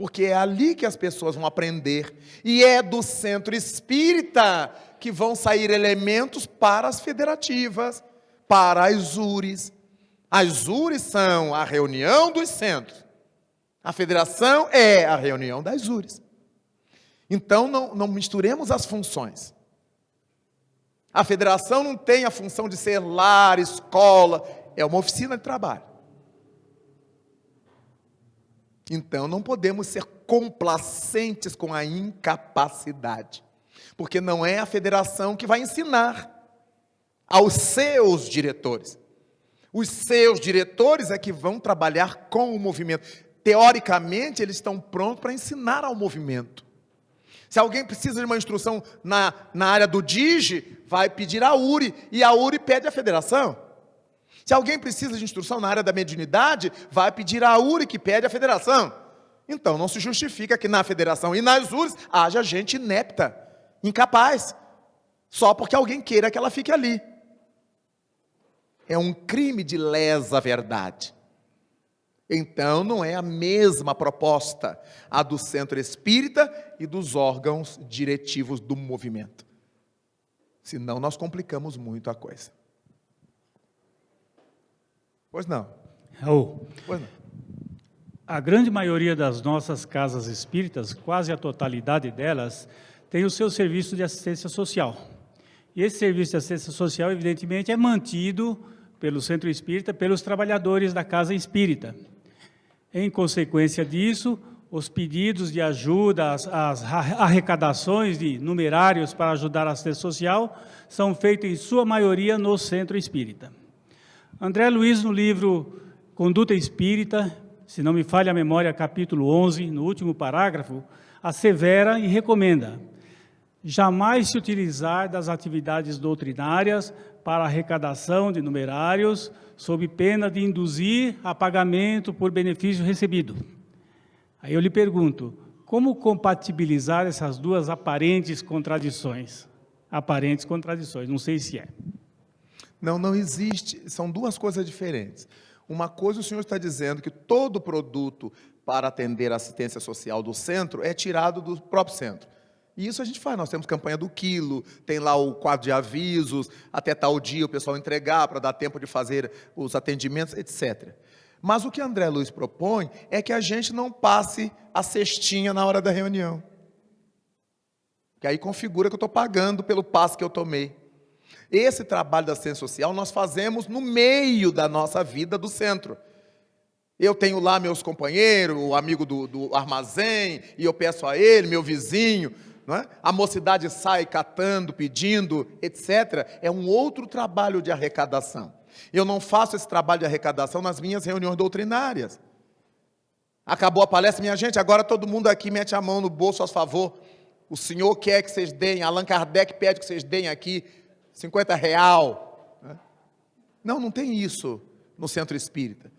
porque é ali que as pessoas vão aprender, e é do centro espírita que vão sair elementos para as federativas, para as URIs. As URIs são a reunião dos centros, a federação é a reunião das URIs. Então não misturemos as funções. A federação não tem a função de ser lar, escola, é uma oficina de trabalho. Então não podemos ser complacentes com a incapacidade, porque não é a federação que vai ensinar aos seus diretores. Os seus diretores é que vão trabalhar com o movimento. Teoricamente, eles estão prontos para ensinar ao movimento. Se alguém precisa de uma instrução na área do DIGE, vai pedir a URI, e a URI pede à federação. Se alguém precisa de instrução na área da mediunidade, vai pedir a URI, que pede à federação. Então, não se justifica que na federação e nas URIs haja gente inepta, incapaz, só porque alguém queira que ela fique ali. É um crime de lesa verdade. Então, não é a mesma proposta, a do centro espírita e dos órgãos diretivos do movimento. Senão, nós complicamos muito a coisa. Pois não. Raul, Pois não. a grande maioria das nossas casas espíritas, quase a totalidade delas, tem o seu serviço de assistência social. E esse serviço de assistência social, evidentemente, é mantido pelo centro espírita, pelos trabalhadores da casa espírita. Em consequência disso, os pedidos de ajuda, as arrecadações de numerários para ajudar a assistência social são feitos, em sua maioria, no centro espírita. André Luiz, no livro Conduta Espírita, se não me falha a memória, capítulo 11, no último parágrafo, assevera e recomenda: jamais se utilizar das atividades doutrinárias para arrecadação de numerários, sob pena de induzir a pagamento por benefício recebido. Aí eu lhe pergunto, como compatibilizar essas duas aparentes contradições? Aparentes contradições, não sei se é. Não existe, são duas coisas diferentes. Uma coisa, o senhor está dizendo que todo produto para atender a assistência social do centro é tirado do próprio centro. E isso a gente faz, nós temos campanha do quilo, tem lá o quadro de avisos, até tal dia o pessoal entregar para dar tempo de fazer os atendimentos, etc. Mas o que André Luiz propõe é que a gente não passe a cestinha na hora da reunião. Que aí configura que eu estou pagando pelo passe que eu tomei. Esse trabalho da assistência social nós fazemos no meio da nossa vida do centro. Eu tenho lá meus companheiros, o amigo do armazém, e eu peço a ele, meu vizinho, não é? A mocidade sai catando, pedindo, etc. É um outro trabalho de arrecadação. Eu não faço esse trabalho de arrecadação nas minhas reuniões doutrinárias. Acabou a palestra, minha gente, agora todo mundo aqui mete a mão no bolso a favor. O senhor quer que vocês deem, Allan Kardec pede que vocês deem aqui R$50. Não tem isso no centro espírita.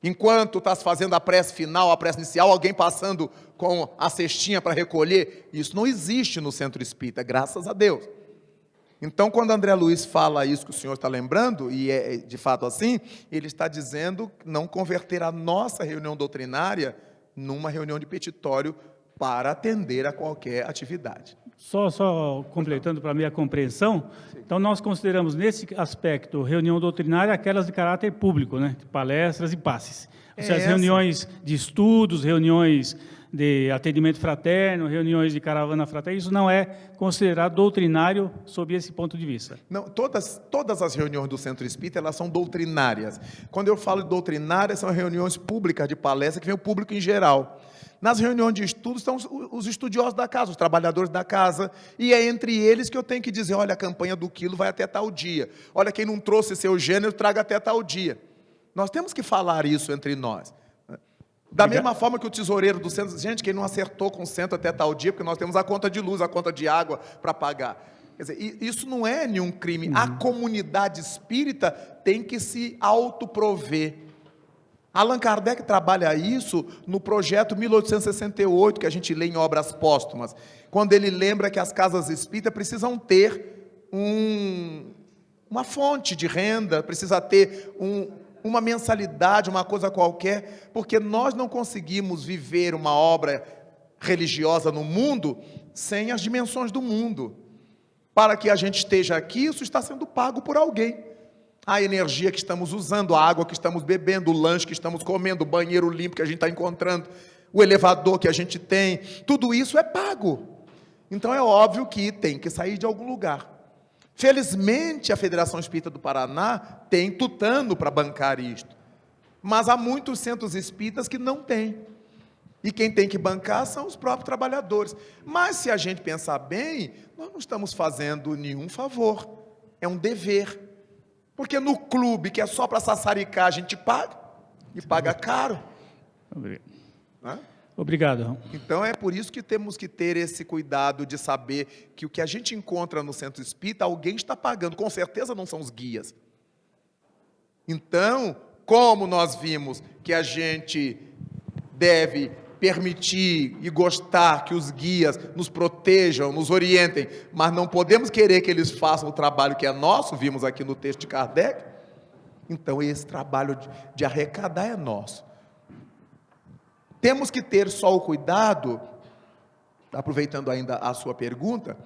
Enquanto está se fazendo a prece final, a prece inicial, alguém passando com a cestinha para recolher, isso não existe no centro espírita, graças a Deus. Então, quando André Luiz fala isso que o senhor está lembrando, e é de fato assim, ele está dizendo não converter a nossa reunião doutrinária numa reunião de petitório para atender a qualquer atividade. Só completando para a minha compreensão, então nós consideramos nesse aspecto reunião doutrinária aquelas de caráter público, né? Palestras e passes. Ou seja, as reuniões de estudos, reuniões de atendimento fraterno, reuniões de caravana fraterna, isso não é considerado doutrinário sob esse ponto de vista. Não, todas as reuniões do Centro Espírita, elas são doutrinárias. Quando eu falo de doutrinárias, são reuniões públicas de palestra que vem o público em geral. Nas reuniões de estudos estão os estudiosos da casa, os trabalhadores da casa, e é entre eles que eu tenho que dizer, olha, a campanha do quilo vai até tal dia, olha, quem não trouxe seu gênero, traga até tal dia. Nós temos que falar isso entre nós. Da mesma forma que o tesoureiro do centro, gente, quem não acertou com o centro até tal dia, porque nós temos a conta de luz, a conta de água para pagar. Quer dizer, isso não é nenhum crime. A comunidade espírita tem que se autoprover. Allan Kardec trabalha isso no projeto 1868, que a gente lê em obras póstumas, quando ele lembra que as casas espíritas precisam ter uma fonte de renda, precisa ter uma mensalidade, uma coisa qualquer, porque nós não conseguimos viver uma obra religiosa no mundo sem as dimensões do mundo. Para que a gente esteja aqui, isso está sendo pago por alguém. A energia que estamos usando, a água que estamos bebendo, o lanche que estamos comendo, o banheiro limpo que a gente está encontrando, o elevador que a gente tem, tudo isso é pago. Então é óbvio que tem que sair de algum lugar. Felizmente, a Federação Espírita do Paraná tem tutano para bancar isto. Mas há muitos centros espíritas que não têm. E quem tem que bancar são os próprios trabalhadores. Mas se a gente pensar bem, nós não estamos fazendo nenhum favor. É um dever. Porque no clube, que é só para sassaricar, a gente paga. E paga caro. Obrigado. Obrigado. Então é por isso que temos que ter esse cuidado de saber que o que a gente encontra no centro espírita, alguém está pagando. Com certeza não são os guias. Então, como nós vimos que a gente deve permitir e gostar que os guias nos protejam, nos orientem, mas não podemos querer que eles façam o trabalho que é nosso, vimos aqui no texto de Kardec, então esse trabalho de arrecadar é nosso. Temos que ter só o cuidado, aproveitando ainda a sua pergunta,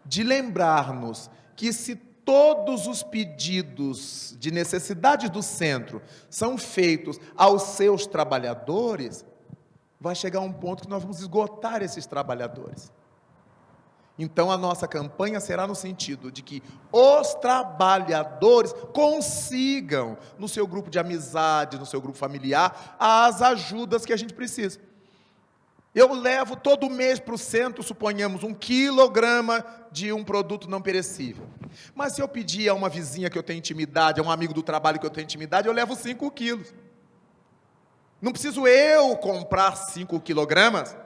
de lembrar-nos que se todos os pedidos de necessidades do centro são feitos aos seus trabalhadores, vai chegar um ponto que nós vamos esgotar esses trabalhadores. Então a nossa campanha será no sentido de que os trabalhadores consigam, no seu grupo de amizade, no seu grupo familiar, as ajudas que a gente precisa. Eu levo todo mês para o centro, suponhamos, 1 quilograma de um produto não perecível. Mas se eu pedir a uma vizinha que eu tenho intimidade, a um amigo do trabalho que eu tenho intimidade, eu levo 5 quilos. Não preciso eu comprar 5 quilogramas.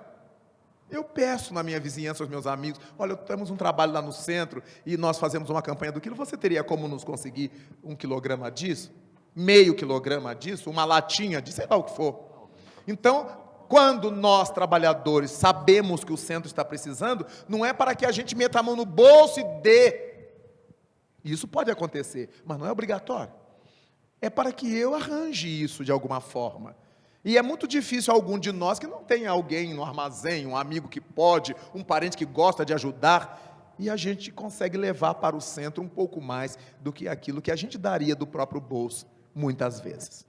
Eu peço na minha vizinhança aos meus amigos, olha, temos um trabalho lá no centro e nós fazemos uma campanha do quilo, você teria como nos conseguir 1 quilograma disso? Meio quilograma disso? Uma latinha disso? Sei lá o que for. Então, quando nós trabalhadores sabemos que o centro está precisando, não é para que a gente meta a mão no bolso e dê. Isso pode acontecer, mas não é obrigatório. É para que eu arranje isso de alguma forma. E é muito difícil algum de nós que não tem alguém no armazém, um amigo que pode, um parente que gosta de ajudar, e a gente consegue levar para o centro um pouco mais do que aquilo que a gente daria do próprio bolso, muitas vezes.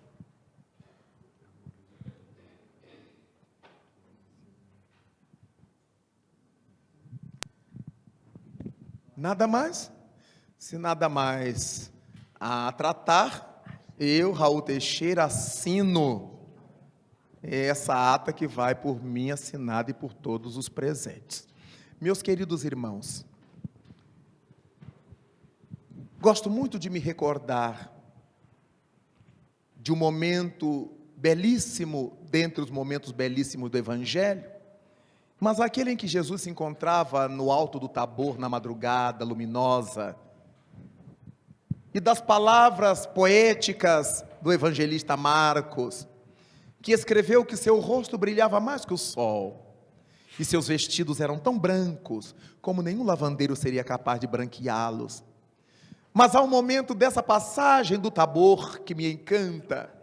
Nada mais? Se nada mais a tratar, eu, Raul Teixeira, assino essa ata que vai por mim assinada e por todos os presentes. Meus queridos irmãos, gosto muito de me recordar de um momento belíssimo, dentre os momentos belíssimos do Evangelho, mas aquele em que Jesus se encontrava no alto do Tabor, na madrugada luminosa, e das palavras poéticas do evangelista Marcos, que escreveu que seu rosto brilhava mais que o sol, e seus vestidos eram tão brancos, como nenhum lavandeiro seria capaz de branqueá-los. Mas há um momento dessa passagem do Tabor que me encanta,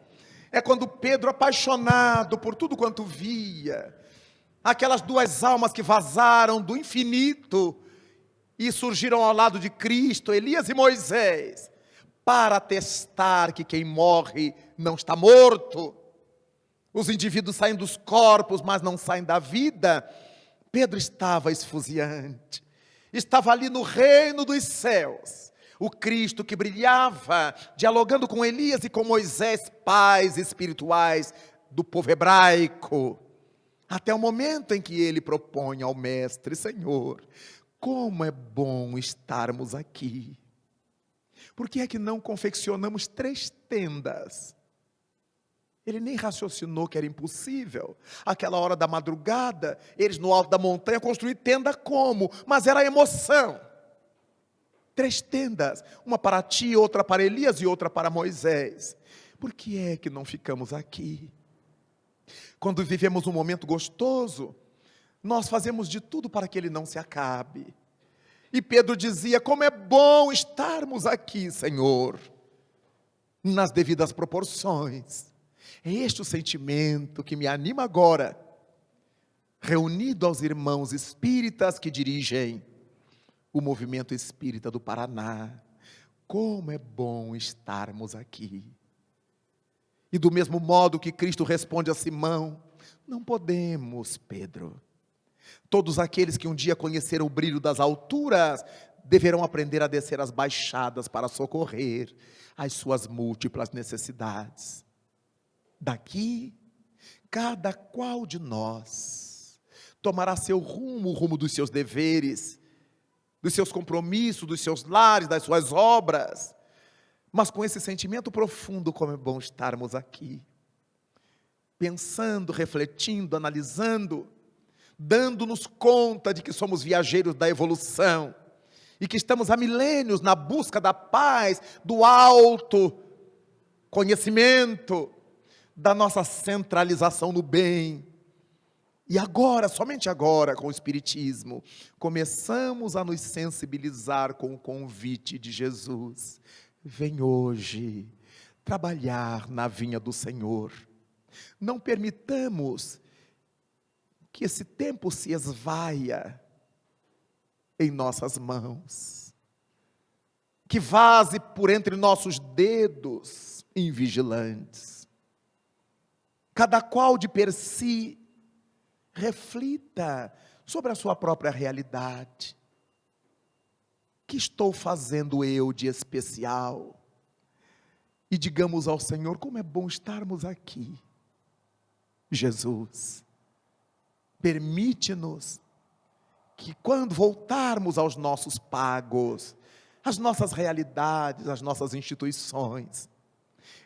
é quando Pedro, apaixonado por tudo quanto via, aquelas 2 almas que vazaram do infinito, e surgiram ao lado de Cristo, Elias e Moisés, para atestar que quem morre não está morto. Os indivíduos saem dos corpos, mas não saem da vida. Pedro estava esfuziante, estava ali no reino dos céus, o Cristo que brilhava, dialogando com Elias e com Moisés, pais espirituais do povo hebraico, até o momento em que ele propõe ao mestre: Senhor, como é bom estarmos aqui, por que é que não confeccionamos 3 tendas? Ele nem raciocinou que era impossível. Aquela hora da madrugada, eles no alto da montanha construir tenda como? Mas era emoção. 3 tendas, uma para ti, outra para Elias e outra para Moisés. Por que é que não ficamos aqui? Quando vivemos um momento gostoso, nós fazemos de tudo para que ele não se acabe. E Pedro dizia: como é bom estarmos aqui, Senhor. nas devidas proporções. É este o sentimento que me anima agora, reunido aos irmãos espíritas que dirigem o movimento espírita do Paraná. Como é bom estarmos aqui. E do mesmo modo que Cristo responde a Simão: não podemos, Pedro. Todos aqueles que um dia conheceram o brilho das alturas deverão aprender a descer as baixadas para socorrer as suas múltiplas necessidades. Daqui, cada qual de nós tomará seu rumo, o rumo dos seus deveres, dos seus compromissos, dos seus lares, das suas obras, mas com esse sentimento profundo, como é bom estarmos aqui, pensando, refletindo, analisando, dando-nos conta de que somos viajeiros da evolução, e que estamos há milênios na busca da paz, do autoconhecimento, da nossa centralização no bem. E agora, somente agora, com o Espiritismo, começamos a nos sensibilizar com o convite de Jesus. Vem hoje trabalhar na vinha do Senhor. Não permitamos que esse tempo se esvaia em nossas mãos, que vaze por entre nossos dedos invigilantes. Cada qual de per si reflita sobre a sua própria realidade. O que estou fazendo eu de especial? E digamos ao Senhor: como é bom estarmos aqui. Jesus, permite-nos que quando voltarmos aos nossos pagos, às nossas realidades, às nossas instituições,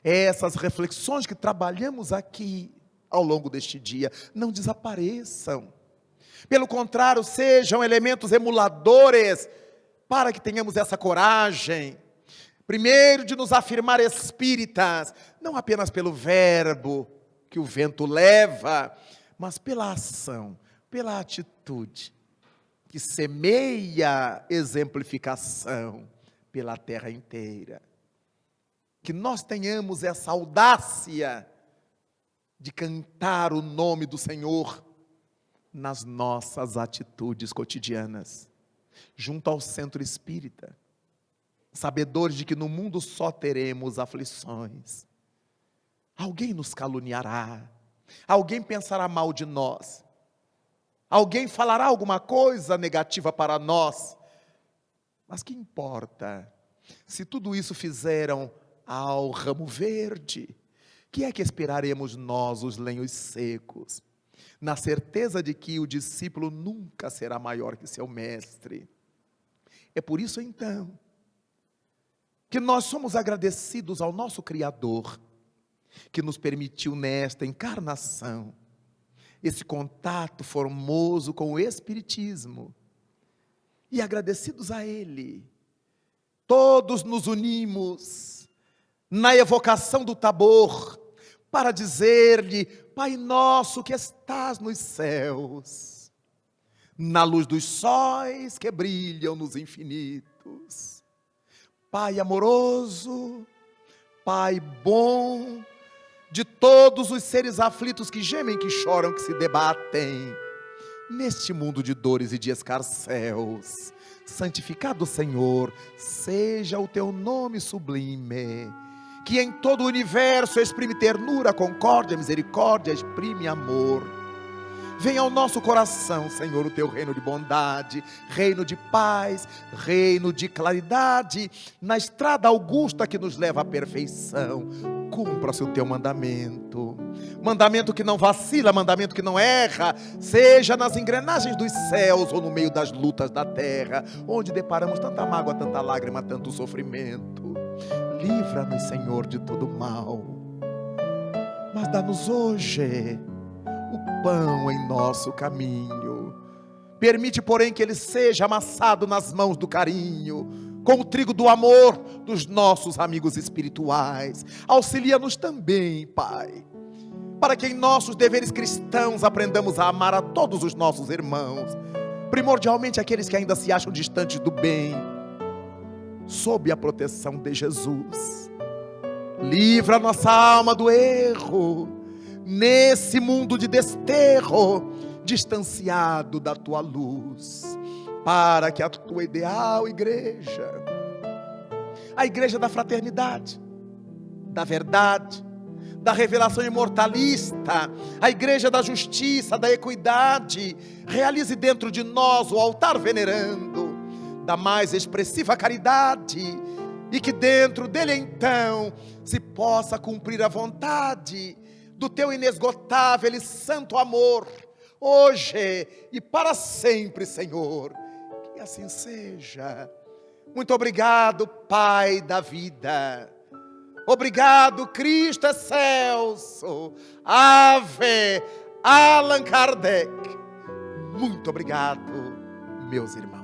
essas reflexões que trabalhamos aqui ao longo deste dia não desapareçam. Pelo contrário, sejam elementos emuladores para que tenhamos essa coragem, primeiro de nos afirmar espíritas, não apenas pelo verbo que o vento leva, mas pela ação, pela atitude, que semeia exemplificação pela terra inteira. Que nós tenhamos essa audácia de cantar o nome do Senhor nas nossas atitudes cotidianas, junto ao centro espírita, sabedores de que no mundo só teremos aflições. Alguém nos caluniará, alguém pensará mal de nós, alguém falará alguma coisa negativa para nós, mas que importa, se tudo isso fizeram ao ramo verde, que é que esperaremos nós, os lenhos secos, na certeza de que o discípulo nunca será maior que seu mestre? É por isso então, que nós somos agradecidos ao nosso Criador, que nos permitiu nesta encarnação, esse contato formoso com o Espiritismo, e agradecidos a Ele, todos nos unimos na evocação do Tabor, para dizer-lhe: Pai nosso que estás nos céus, na luz dos sóis que brilham nos infinitos, Pai amoroso, Pai bom, de todos os seres aflitos que gemem, que choram, que se debatem, neste mundo de dores e de escarcéus, santificado Senhor, seja o teu nome sublime, que em todo o universo exprime ternura, concórdia, misericórdia, exprime amor. Venha ao nosso coração, Senhor, o teu reino de bondade, reino de paz, reino de claridade, na estrada augusta que nos leva à perfeição. Cumpra-se o teu mandamento, mandamento que não vacila, mandamento que não erra, seja nas engrenagens dos céus ou no meio das lutas da terra, onde deparamos tanta mágoa, tanta lágrima, tanto sofrimento. Livra-nos, Senhor, de todo mal, mas dá-nos hoje o pão em nosso caminho. Permite, porém, que ele seja amassado nas mãos do carinho, com o trigo do amor dos nossos amigos espirituais. Auxilia-nos também, Pai, para que em nossos deveres cristãos aprendamos a amar a todos os nossos irmãos, primordialmente aqueles que ainda se acham distantes do bem, sob a proteção de Jesus. Livra a nossa alma do erro, nesse mundo de desterro, distanciado da tua luz, para que a tua ideal igreja, a igreja da fraternidade, da verdade, da revelação imortalista, a igreja da justiça, da equidade, realize dentro de nós o altar venerando da mais expressiva caridade, e que dentro dele então se possa cumprir a vontade do teu inesgotável e santo amor, hoje e para sempre, Senhor. Que assim seja. Muito obrigado, Pai da vida. Obrigado, Cristo excelso. Ave Allan Kardec. Muito obrigado, meus irmãos.